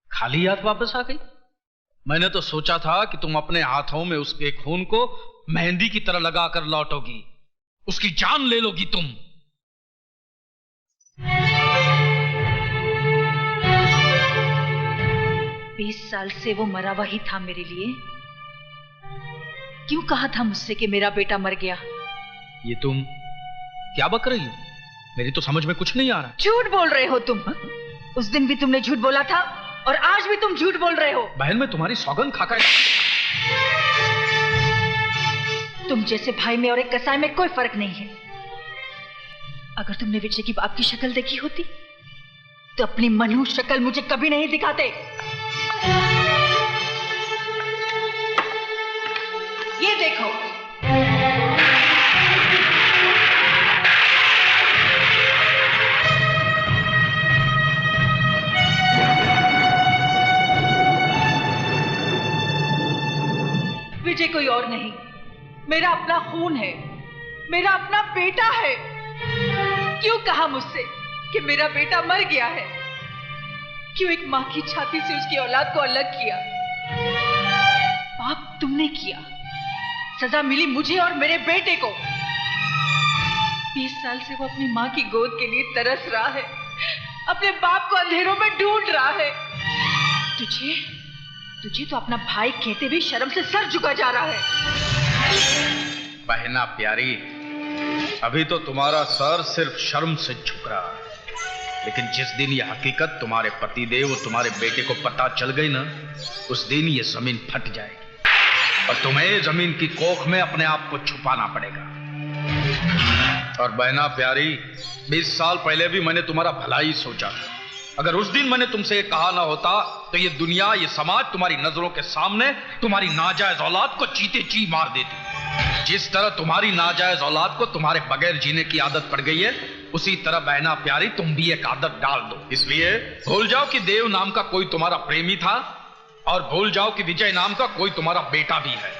खाली हाथ वापस आ गई? मैंने तो सोचा था कि तुम अपने हाथों में उसके खून को मेहंदी की तरह लगाकर लौटोगी, उसकी जान ले लोगी तुम। बीस साल से वो मरा हुआ ही था मेरे लिए। क्यों कहा था मुझसे कि मेरा बेटा मर गया? ये तुम क्या बक रही हो? मेरी तो समझ में कुछ नहीं आ रहा। झूठ बोल रहे हो तुम। उस दिन भी तुमने झूठ बोला था और आज भी तुम झूठ बोल रहे हो। बहन, मैं तुम्हारी सौगंध खाकर। तुम जैसे भाई में और एक कसाई में कोई फर्क नहीं है। अगर तुमने विजय की बाप की शक्ल देखी होती तो अपनी मनहूस शक्ल मुझे कभी नहीं दिखाते। ये देखो, विजय कोई और नहीं, मेरा अपना खून है, मेरा अपना बेटा है। क्यों कहा मुझसे कि मेरा बेटा मर गया है? क्यों एक मां की छाती से उसकी औलाद को अलग किया? पाप तुमने किया, सजा मिली मुझे और मेरे बेटे को। 20 साल से वो अपनी मां की गोद के लिए तरस रहा है, अपने बाप को अंधेरों में ढूंढ रहा है। तुझे तो अपना भाई कहते भी शर्म से सर झुका जा रहा है। बहना प्यारी, अभी तो तुम्हारा सर सिर्फ शर्म से झुक रहा है, लेकिन जिस दिन यह हकीकत तुम्हारे पतिदेव और तुम्हारे बेटे को पता चल गई ना, उस दिन ये जमीन फट जाएगी और तुम्हें जमीन की कोख में अपने आप को छुपाना पड़ेगा। और बहना प्यारी, 20 साल पहले भी मैंने तुम्हारा भला ही सोचा था। अगर उस दिन मैंने तुमसे ये कहा ना होता तो ये दुनिया, ये समाज तुम्हारी नजरों के सामने तुम्हारी नाजायज औलाद को चीते ची मार देती। जिस तरह तुम्हारी नाजायज औलाद को तुम्हारे बगैर जीने की आदत पड़ गई है, उसी तरह बहना प्यारी तुम भी एक आदत डाल दो। इसलिए भूल जाओ कि देव नाम का कोई तुम्हारा प्रेमी था, और भूल जाओ कि विजय नाम का कोई तुम्हारा बेटा भी है।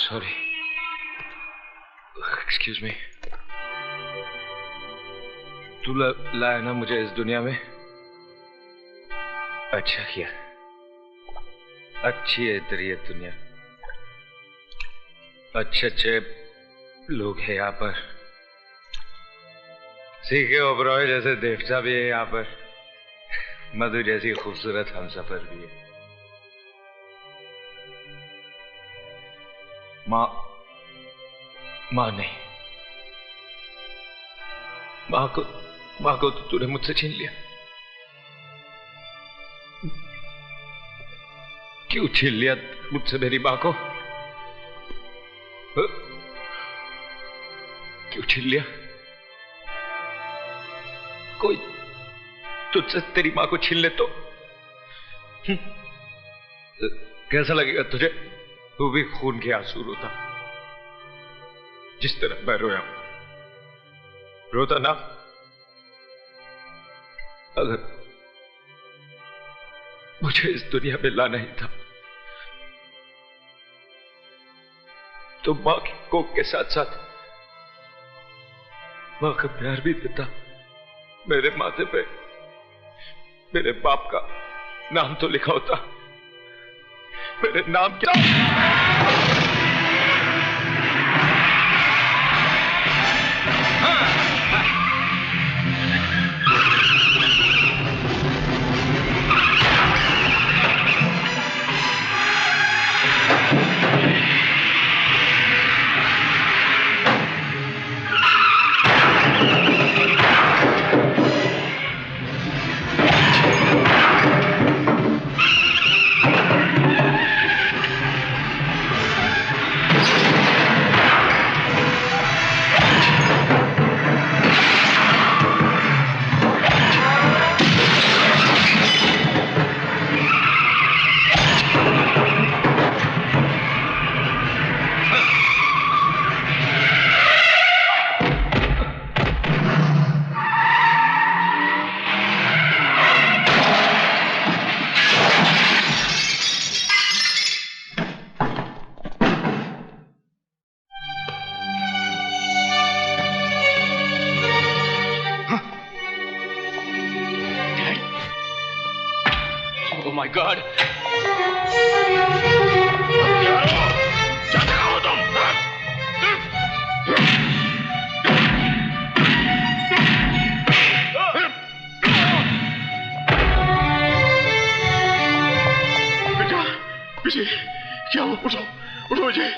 Sorry, excuse me. तू लाया ना मुझे इस दुनिया में, अच्छा किया। अच्छी है तेरी ये दुनिया, अच्छे अच्छे लोग हैं यहाँ पर, सीखे ओबरॉय जैसे देवता भी है यहाँ पर, मधु जैसी खूबसूरत हमसफर भी है। माँ नहीं, माँ को तो तूने मुझसे छीन लिया। क्यों छीन लिया मुझसे मेरी माँ को? क्यों छीन लिया? कोई तुझसे तेरी माँ को छीन ले तो कैसा लगेगा तुझे? तू भी खून के आंसू रोता जिस तरह मैं रोया, रोता ना? अगर मुझे इस दुनिया में लाना ही था तो मां की कोख के साथ साथ मां का प्यार भी देता। मेरे माथे पे मेरे बाप का नाम तो लिखा होता। मेरे नाम क्या? God! विजय, क्या हुआ? उठो, उठो विजय।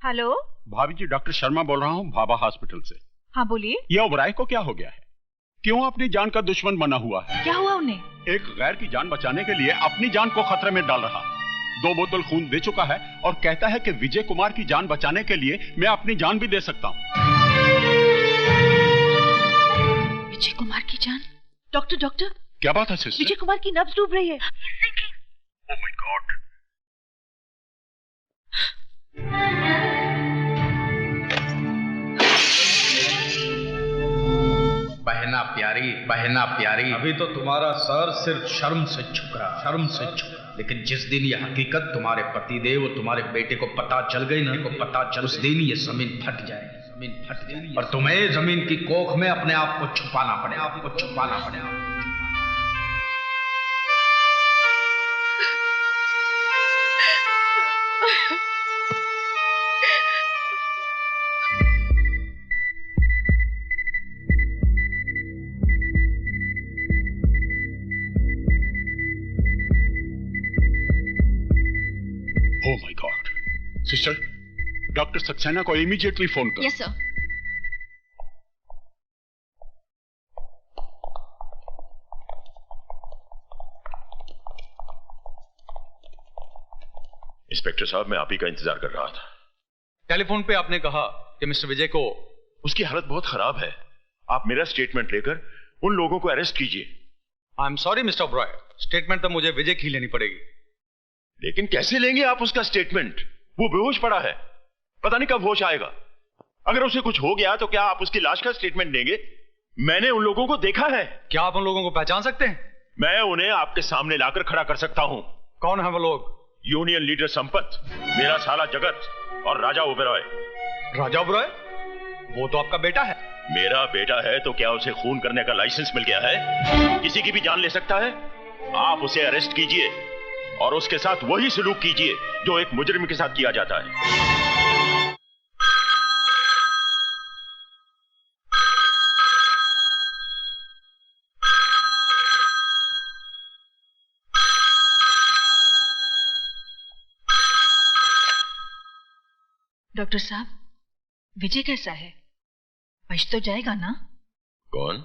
हेलो भाभी जी, डॉक्टर शर्मा बोल रहा हूँ भाभा हॉस्पिटल से। हाँ बोलिए। ये ओबराय को क्या हो गया है? क्यों अपनी जान का दुश्मन बना हुआ है? क्या हुआ उन्हें? एक गैर की जान बचाने के लिए अपनी जान को खतरे में डाल रहा। 2 बोतल खून दे चुका है और कहता है कि विजय कुमार की जान बचाने के लिए मैं अपनी जान भी दे सकता हूँ। विजय कुमार की जान? डॉक्टर क्या बात है सिस्टर? विजय कुमार की नब्ज डूब रही है। Oh my God. बहना बहना प्यारी, अभी तो तुम्हारा सर सिर्फ शर्म से झुक रहा, लेकिन जिस दिन ये हकीकत तुम्हारे पतिदेव और तुम्हारे बेटे को पता चल गई ना, उस दिन ये जमीन फट जाएगी, और तुम्हें जमीन की कोख में अपने आप को छुपाना पड़ेगा। Oh my God. Sister, doctor Saxena को इमीडिएटली फोन करो। Yes sir. इंस्पेक्टर साहब, मैं आप ही का इंतजार कर रहा था। टेलीफोन पे आपने कहा कि मिस्टर विजय को उसकी हालत बहुत खराब है। आप मेरा स्टेटमेंट लेकर उन लोगों को अरेस्ट कीजिए। I am sorry mister Oberoi, statement तो मुझे विजय की लेनी पड़ेगी। लेकिन कैसे लेंगे आप उसका स्टेटमेंट? वो बेहोश पड़ा है, पता नहीं कब होश आएगा। अगर उसे कुछ हो गया तो क्या आप उसकी लाश का स्टेटमेंट देंगे? मैंने उन लोगों को देखा है। क्या आप उन लोगों को पहचान सकते हैं? मैं उन्हें आपके सामने लाकर खड़ा कर सकता हूं। कौन है वो लोग? यूनियन लीडर संपत, मेरा साला जगत और राजा ओबेरॉय। राजा ओबेरॉय? वो तो आपका बेटा है। मेरा बेटा है तो क्या उसे खून करने का लाइसेंस मिल गया है? किसी की भी जान ले सकता है। आप उसे अरेस्ट कीजिए और उसके साथ वही सलूक कीजिए जो एक मुजरिम के साथ किया जाता है। डॉक्टर साहब, विजय कैसा है? बच तो जाएगा ना? कौन?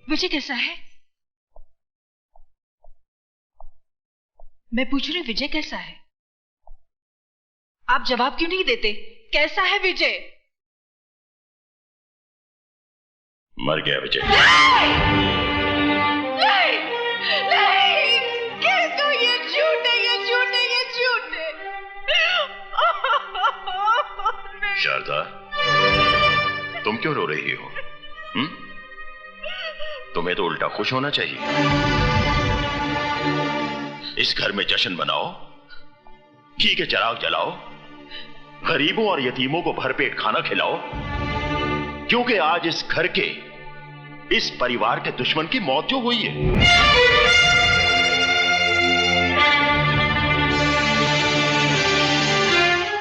विजय कैसा है? मैं पूछ रही हूँ, विजय कैसा है? आप जवाब क्यों नहीं देते? कैसा है विजय? मर गया विजय। नहीं, नहीं, कह दो ये झूठ है, ये झूठ है, ये झूठ है। शारदा, तुम क्यों रो रही हो? तुम्हें तो उल्टा खुश होना चाहिए। इस घर में जश्न मनाओ, घी के चिराग जलाओ, गरीबों और यतीमों को भरपेट खाना खिलाओ, क्योंकि आज इस घर के, इस परिवार के दुश्मन की मौत जो हुई है।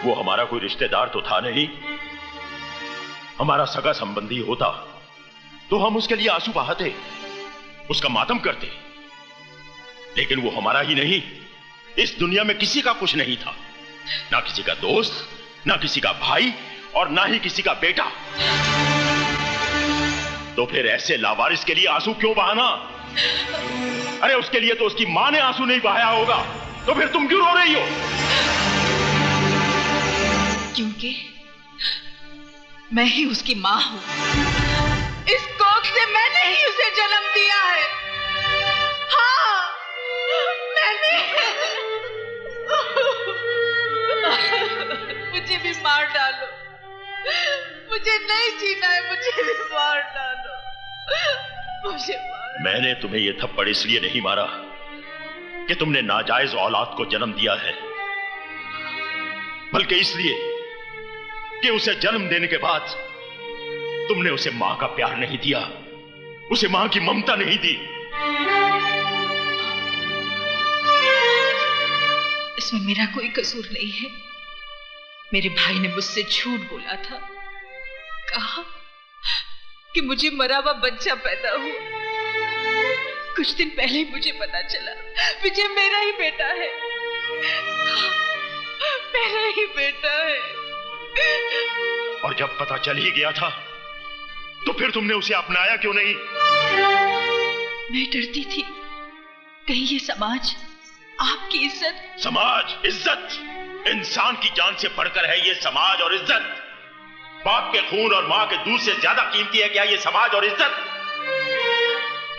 वो हमारा कोई रिश्तेदार तो था नहीं, हमारा सगा संबंधी होता तो हम उसके लिए आंसू बहाते, उसका मातम करते, लेकिन वो हमारा ही नहीं, इस दुनिया में किसी का कुछ नहीं था। ना किसी का दोस्त, ना किसी का भाई और ना ही किसी का बेटा। तो फिर ऐसे लावारिस के लिए आंसू क्यों बहाना? अरे उसके लिए तो उसकी मां ने आंसू नहीं बहाया होगा, तो फिर तुम क्यों रो रही हो? क्योंकि मैं ही उसकी मां हूं। इस कोख से मैंने ही उसे जन्म दिया है। हाँ, मैंने। मुझे भी मार डालो, मुझे नहीं जीना है, मुझे भी मार डालो, मुझे मार। मैंने तुम्हें यह थप्पड़ इसलिए नहीं मारा कि तुमने नाजायज औलाद को जन्म दिया है, बल्कि इसलिए कि उसे जन्म देने के बाद तुमने उसे मां का प्यार नहीं दिया, उसे मां की ममता नहीं दी। इसमें मेरा कोई कसूर नहीं है। मेरे भाई ने मुझसे झूठ बोला था, कहा कि मुझे मरा हुआ बच्चा पैदा हुआ। कुछ दिन पहले ही मुझे पता चला विजय मेरा ही बेटा है, मेरा ही बेटा है। और जब पता चल ही गया था तो फिर तुमने उसे अपनाया क्यों नहीं? मैं डरती थी कहीं ये समाज आपकी इज्जत। समाज, इज्जत, इंसान की जान से बढ़कर है ये समाज और इज्जत। बाप के खून और मां के दूध से ज्यादा कीमती है क्या ये समाज और इज्जत?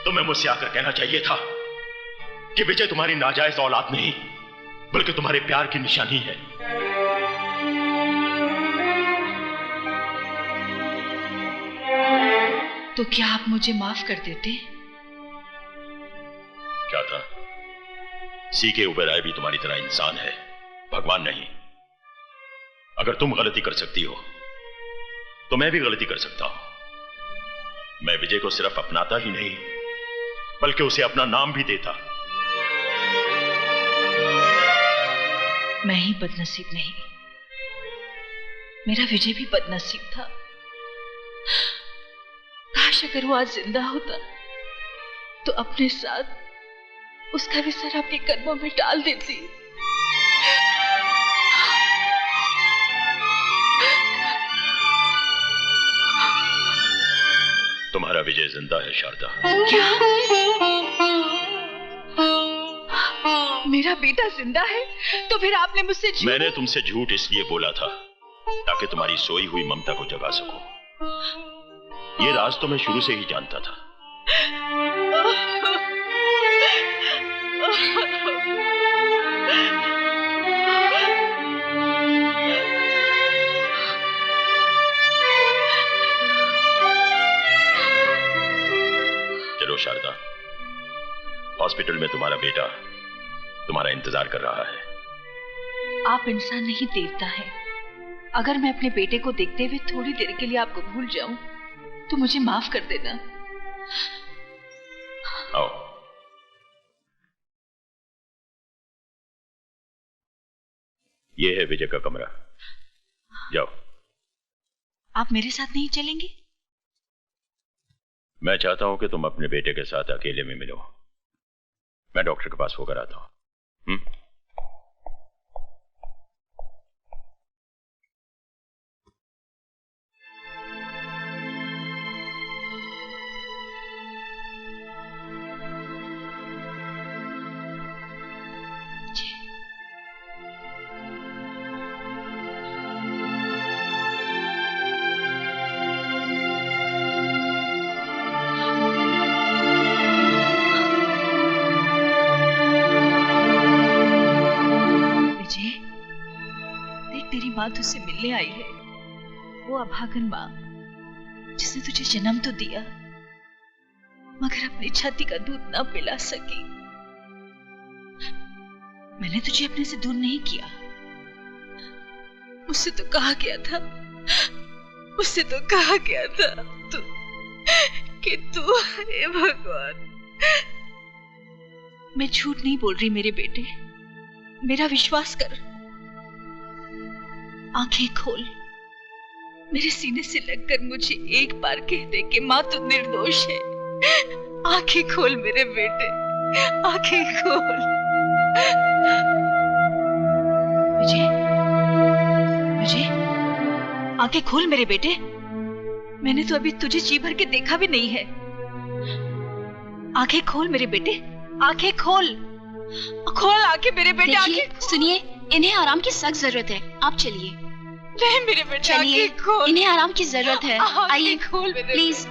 तुम्हें मुझसे आकर कहना चाहिए था कि विजय तुम्हारी नाजायज औलाद नहीं बल्कि तुम्हारे प्यार की निशानी है। तो क्या आप मुझे माफ कर देते? क्या था? सीके ओबेरॉय भी तुम्हारी तरह इंसान है, भगवान नहीं। अगर तुम गलती कर सकती हो तो मैं भी गलती कर सकता हूं। मैं विजय को सिर्फ अपनाता ही नहीं बल्कि उसे अपना नाम भी देता। मैं ही बदनसीब नहीं, मेरा विजय भी बदनसीब था। काश अगर वो आज जिंदा होता तो अपने साथ उसका भी सर अपने कदमों में डाल देती। तुम्हारा विजय जिंदा है शारदा। क्या? मेरा बेटा जिंदा है? तो फिर आपने मुझसे झूठ? मैंने तुमसे झूठ इसलिए बोला था ताकि तुम्हारी सोई हुई ममता को जगा सकूं। ये राज तो मैं शुरू से ही जानता था। चलो शारदा, हॉस्पिटल में तुम्हारा बेटा तुम्हारा इंतजार कर रहा है। आप इंसान नहीं देवता है। अगर मैं अपने बेटे को देखते हुए थोड़ी देर के लिए आपको भूल जाऊं तो मुझे माफ कर देना। आओ। ये है विजय का कमरा, जाओ। आप मेरे साथ नहीं चलेंगे? मैं चाहता हूं कि तुम अपने बेटे के साथ अकेले में मिलो। मैं डॉक्टर के पास होकर आता हूं। माँ तुझसे मिलने आई है, वो अभागन माँ जिसने तुझे जन्म तो दिया मगर अपनी छाती का दूध ना पिला सकी। मैंने तुझे अपने से दूर नहीं किया। मुझसे तो कहा गया था, मुझसे तो कहा गया था कि तू, हे भगवान। मैं झूठ नहीं बोल रही मेरे बेटे, मेरा विश्वास कर। आंखें खोल, मेरे सीने से लगकर मुझे एक बार कह दे कि माँ तू निर्दोष है। आंखें खोल मेरे बेटे, आंखें खोल। विजय, विजय, आंखें खोल मेरे बेटे। मैंने तो अभी तुझे जी भर के देखा भी नहीं है। आंखें खोल मेरे बेटे, आंखें खोल, खोल आंखें मेरे बेटे। आंखें सुनिए, इन्हें आराम की सख्त जरूरत है, आप चलिए। नहीं मेरे बेटे, चलिए, इन्हें आराम की जरूरत है। आइए प्लीज।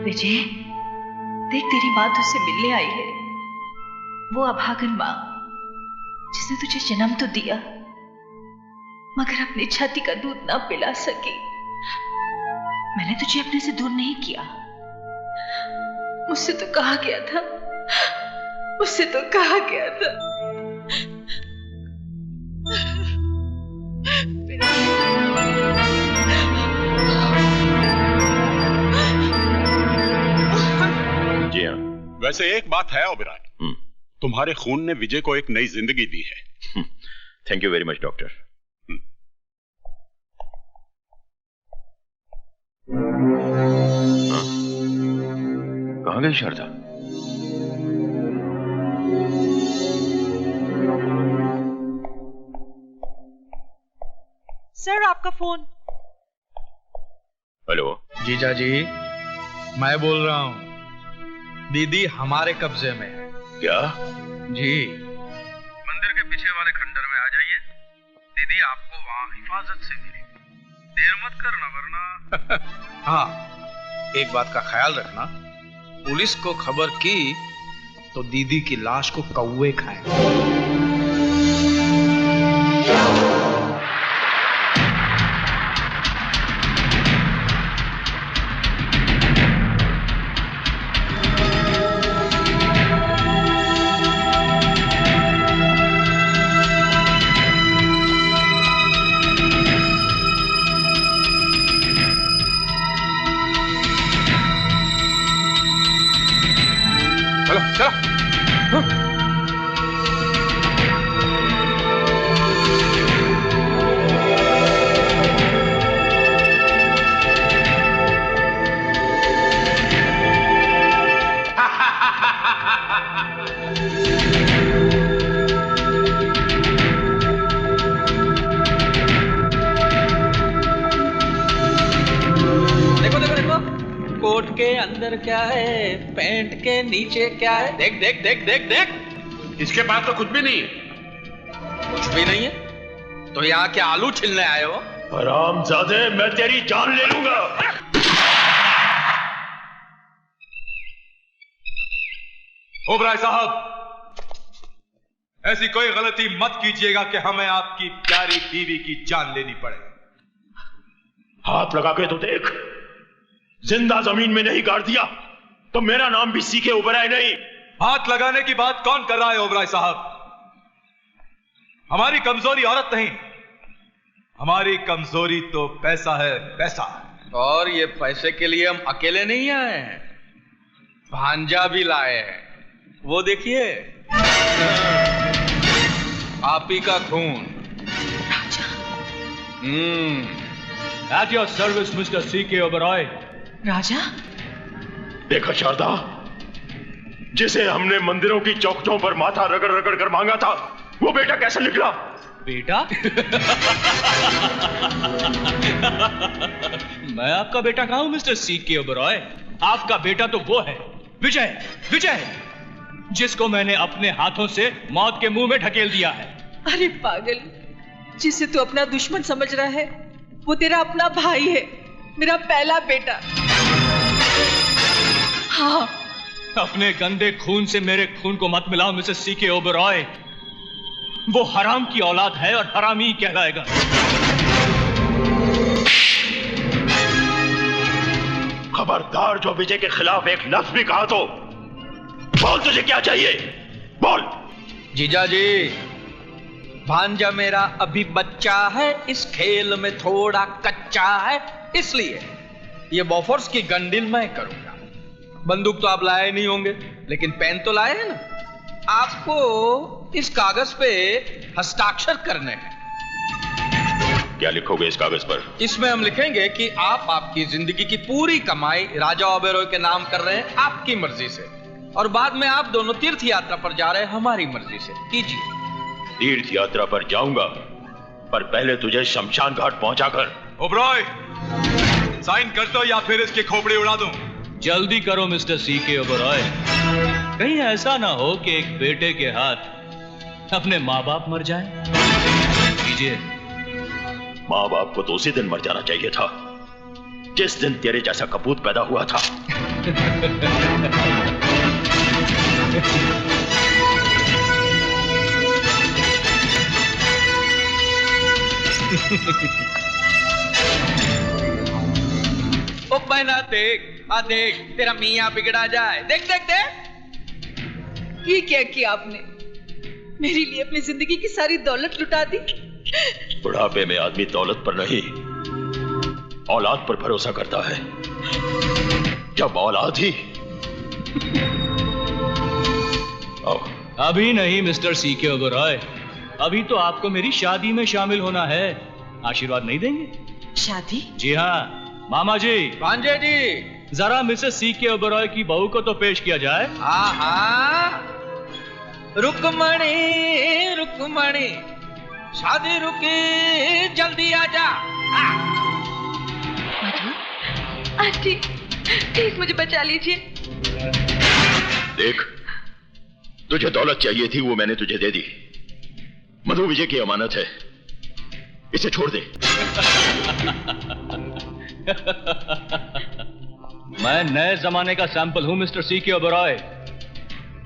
विजय, देख तेरी माँ तुझसे मिलने आई है, वो अभागन माँ जिसने तुझे जन्म तो दिया मगर अपनी छाती का दूध ना पिला सकी। मैंने तुझे अपने से दूर नहीं किया। मुझसे तो कहा गया था, मुझसे तो कहा गया था। जी हाँ। वैसे एक बात है ओबेरॉय, तुम्हारे खून ने विजय को एक नई जिंदगी दी है। Thank you very much doctor. कहाँ गई शारदा? सर आपका फोन। हेलो। जीजा जी, मैं बोल रहा हूँ, दीदी हमारे कब्जे में है। क्या? जी, मंदिर के पीछे वाले खंडर में आ जाइए, दीदी आपको वहाँ हिफाजत से मिलेगी। देर मत करना वरना हाँ, एक बात का ख्याल रखना, पुलिस को खबर की तो दीदी की लाश को कौवे खाए। चलो चलो। देखो देखो देखो, कोट के अंदर क्या है, पैंट के नीचे क्या है। देख देख देख देख देख, इसके पास तो कुछ भी नहीं है। कुछ भी नहीं है तो यहाँ क्या आलू छिलने आए हो? हरामजादे, मैं तेरी जान ले लूंगा। ओबराय साहब, ऐसी कोई गलती मत कीजिएगा कि हमें आपकी प्यारी बीवी की जान लेनी पड़े। हाथ लगा के तो देख, जिंदा जमीन में नहीं गाड़ दिया तो मेरा नाम भी सीके ओबराय नहीं। हाथ लगाने की बात कौन कर रहा है ओबराय साहब? हमारी कमजोरी औरत नहीं, हमारी कमजोरी तो पैसा है, पैसा। और ये पैसे के लिए हम अकेले नहीं आए हैं, भांजा भी लाए हैं। वो देखिए, आप ही का खून। At your service, Mr. C.K. Oberoi. राजा? देखा शारदा, जिसे हमने मंदिरों की चौखटों पर माथा रगड़ रगड़ कर मांगा था, वो बेटा कैसे निकला? बेटा? मैं आपका बेटा कहाँ हूं मिस्टर C.K. Oberoi? आपका बेटा तो वो है, विजय, विजय, जिसको मैंने अपने हाथों से मौत के मुंह में ढकेल दिया है। अरे पागल, जिसे तू अपना दुश्मन समझ रहा है वो तेरा अपना भाई है, मेरा पहला बेटा। हाँ, अपने गंदे खून से मेरे खून को मत मिलाओ मिसेस C.K. Oberoi। वो हराम की औलाद है और हरामी ही कहलाएगा। खबरदार, जो विजय के खिलाफ एक लफ्ज भी कहा तो बोल, तुझे क्या चाहिए? बोल। जीजा जी, भांजा मेरा अभी बच्चा है, इस खेल में थोड़ा कच्चा है, इसलिए ये बॉफोर्स की गन डील मैं करूंगा। बंदूक तो आप लाए नहीं होंगे, लेकिन पेन तो लाए हैं ना। आपको इस कागज पे हस्ताक्षर करने हैं। क्या लिखोगे इस कागज पर? इसमें हम लिखेंगे कि आप आपकी जिंदगी की पूरी कमाई राजा ओबेरॉय के नाम कर रहे हैं, आपकी मर्जी से, और बाद में आप दोनों तीर्थ यात्रा पर जा रहे हैं हमारी मर्जी से। कीजिए। तीर्थ यात्रा पर जाऊंगा, पर पहले तुझे शमशान घाट पहुंचाकर। ओबेरॉय, साइन कर दो या फिर इसकी खोपड़ी उड़ा दूं। जल्दी करो मिस्टर C.K. Oberoi, कहीं ऐसा ना हो कि एक बेटे के हाथ अपने माँ बाप मर जाएं। कीजिए। माँ बाप को तो उसी दिन मर जाना चाहिए था जिस दिन तेरे जैसा कपूत पैदा हुआ था। ओ बहना देख, देख, तेरा मियाँ बिगड़ा जाए। देख देख देख, ये क्या किया आपने? मेरे लिए अपनी जिंदगी की सारी दौलत लुटा दी। बुढ़ापे में आदमी दौलत पर नहीं, औलाद पर भरोसा करता है। जब औलाद ही। अभी नहीं मिस्टर C.K. Oberoi, अभी तो आपको मेरी शादी में शामिल होना है। आशीर्वाद नहीं देंगे? शादी? जी हाँ मामा जी। भांजे जी, जरा मिसेस C.K. Oberoi की बहू को तो पेश किया जाए। हाँ, रुकमणी रुकमणी, शादी रुकी, जल्दी आजा। मधु, आंटी प्लीज मुझे बचा लीजिए। देख, तुझे दौलत चाहिए थी, वो मैंने तुझे दे दी। मधु विजय की अमानत है, इसे छोड़ दे। मैं नए जमाने का सैंपल हूं मिस्टर सी के ओबरॉय।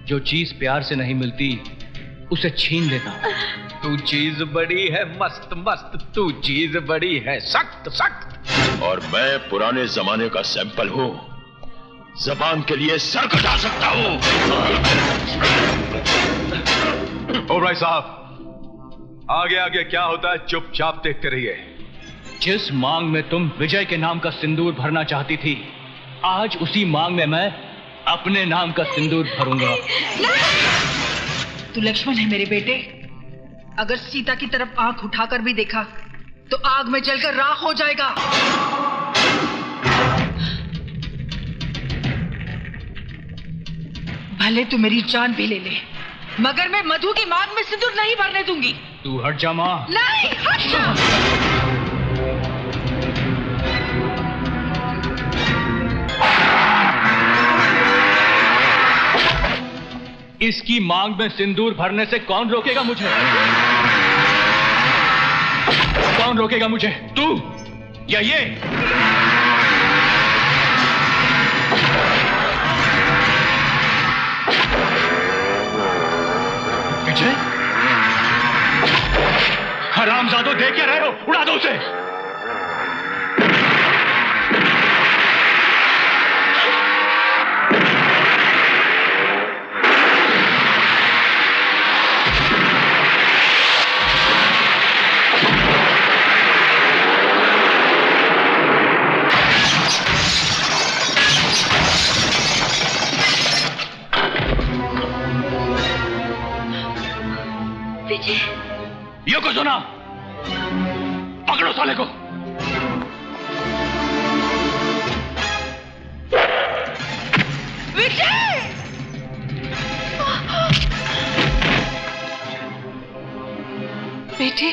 जो चीज प्यार से नहीं मिलती उसे छीन लेता हूं। तू चीज बड़ी है मस्त मस्त, तू चीज बड़ी है सख्त सख्त। और मैं पुराने जमाने का सैंपल हूं, जबान के लिए सर कटा सकता हूं। ओबरॉय साहब, आगे आगे क्या होता है चुपचाप देखते रहिए। जिस मांग में तुम विजय के नाम का सिंदूर भरना चाहती थी, आज उसी मांग में मैं अपने नाम का सिंदूर भरूंगा। तू लक्ष्मण है मेरे बेटे। अगर सीता की तरफ आंख उठाकर भी देखा तो आग में जलकर राख हो जाएगा। भले तू मेरी जान भी ले ले, मगर मैं मधु की मांग में सिंदूर नहीं भरने दूंगी। तू हट जा मां। नहीं, हट जा। इसकी मांग में सिंदूर भरने से कौन रोकेगा मुझे? कौन रोकेगा मुझे, तू या ये? विजय, हरामजादों, देख क्या रहे हो? उड़ा दो उसे। को सुना, पकड़ो साले को। विजय! बेटे,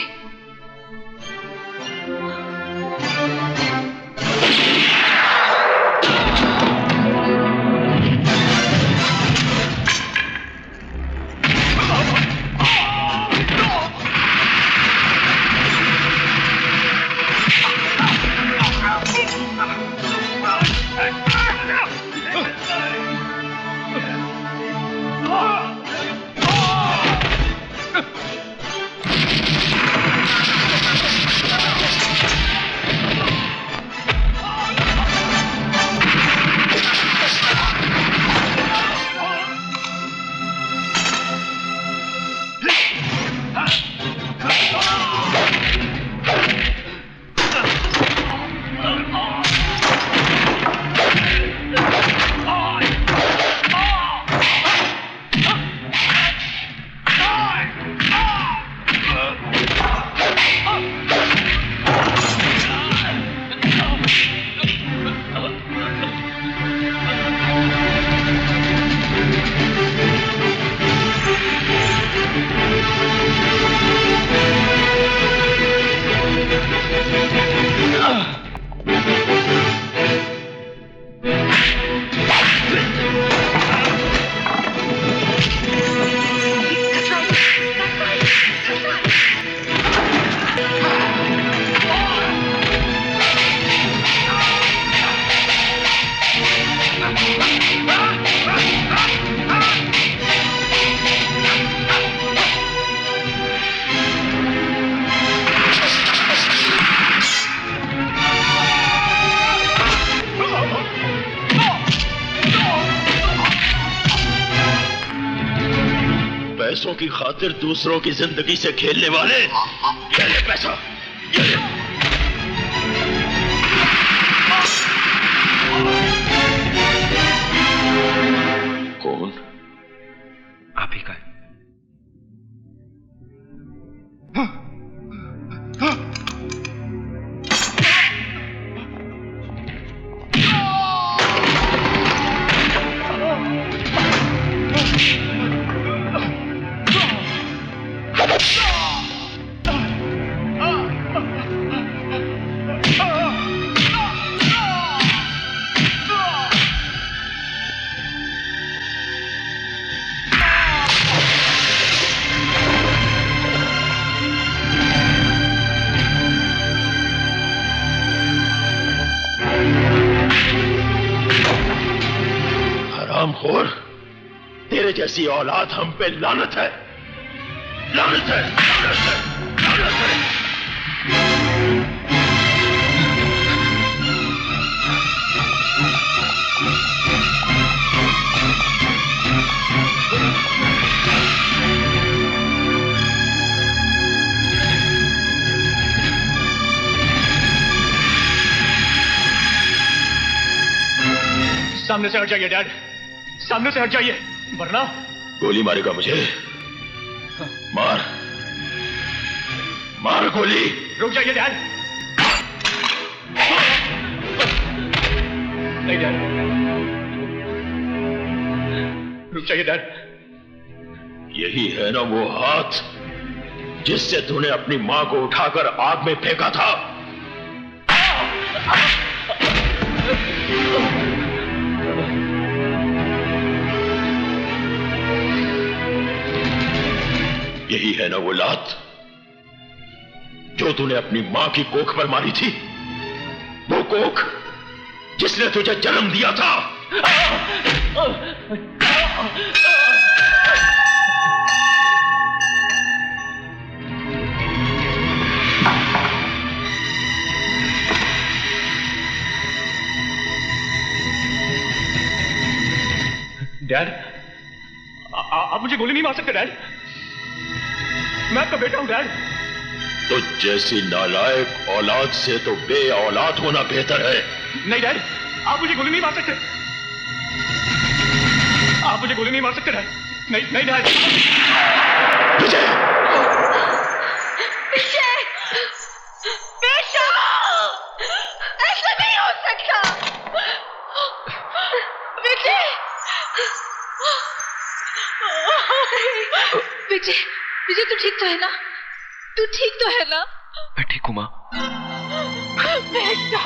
पैसों की खातिर दूसरों की जिंदगी से खेलने वाले, ये ले पैसा, ये ले। कौन? आप ही का है। हरामखोर, तेरे जैसी औलाद हम पे लानत है, लानत है, लानत है, लानत है। सामने से हट जाइए डैड, सामने से हट जाइए, वरना गोली मारेगा मुझे? मार, मार गोली। रुक जाइए डैड। नहीं डैड, रुक जाइए डैड। यही है ना वो हाथ जिससे तूने अपनी मां को उठाकर आग में फेंका था? यही है ना वो लात जो तूने अपनी मां की कोख पर मारी थी? वो कोख जिसने तुझे जन्म दिया था। डैड, आप मुझे गोली नहीं मार सकते डैड, मैं आपका बेटा हूं डैड। तो जैसी नालायक औलाद से तो बे औलाद होना बेहतर है। नहीं डैड, आप मुझे गोली नहीं मार सकते, आप मुझे गोली नहीं मार सकते डैड। नहीं नहीं डैड। विजय, विजय, बेटा, ऐसा नहीं हो सकता। विजय, विजय, विजय तू ठीक तो है ना? तू ठीक तो है ना? मैं ठीक हूं मां। बेटा,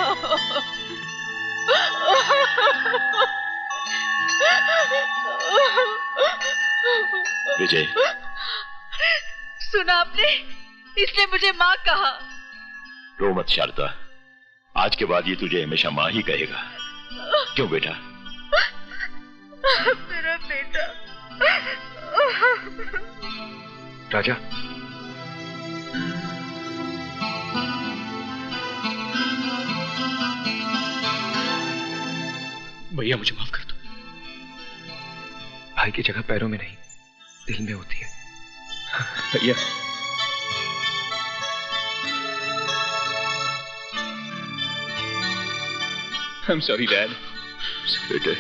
विजय, सुना आपने? इसने मुझे मां कहा। रो मत शारदा, आज के बाद ये तुझे हमेशा मां ही कहेगा। क्यों बेटा? मेरा बेटा। राजा, भैया मुझे माफ कर दो। भाई की जगह पैरों में नहीं दिल में होती है। भैया, I'm sorry, Dad. बेटे,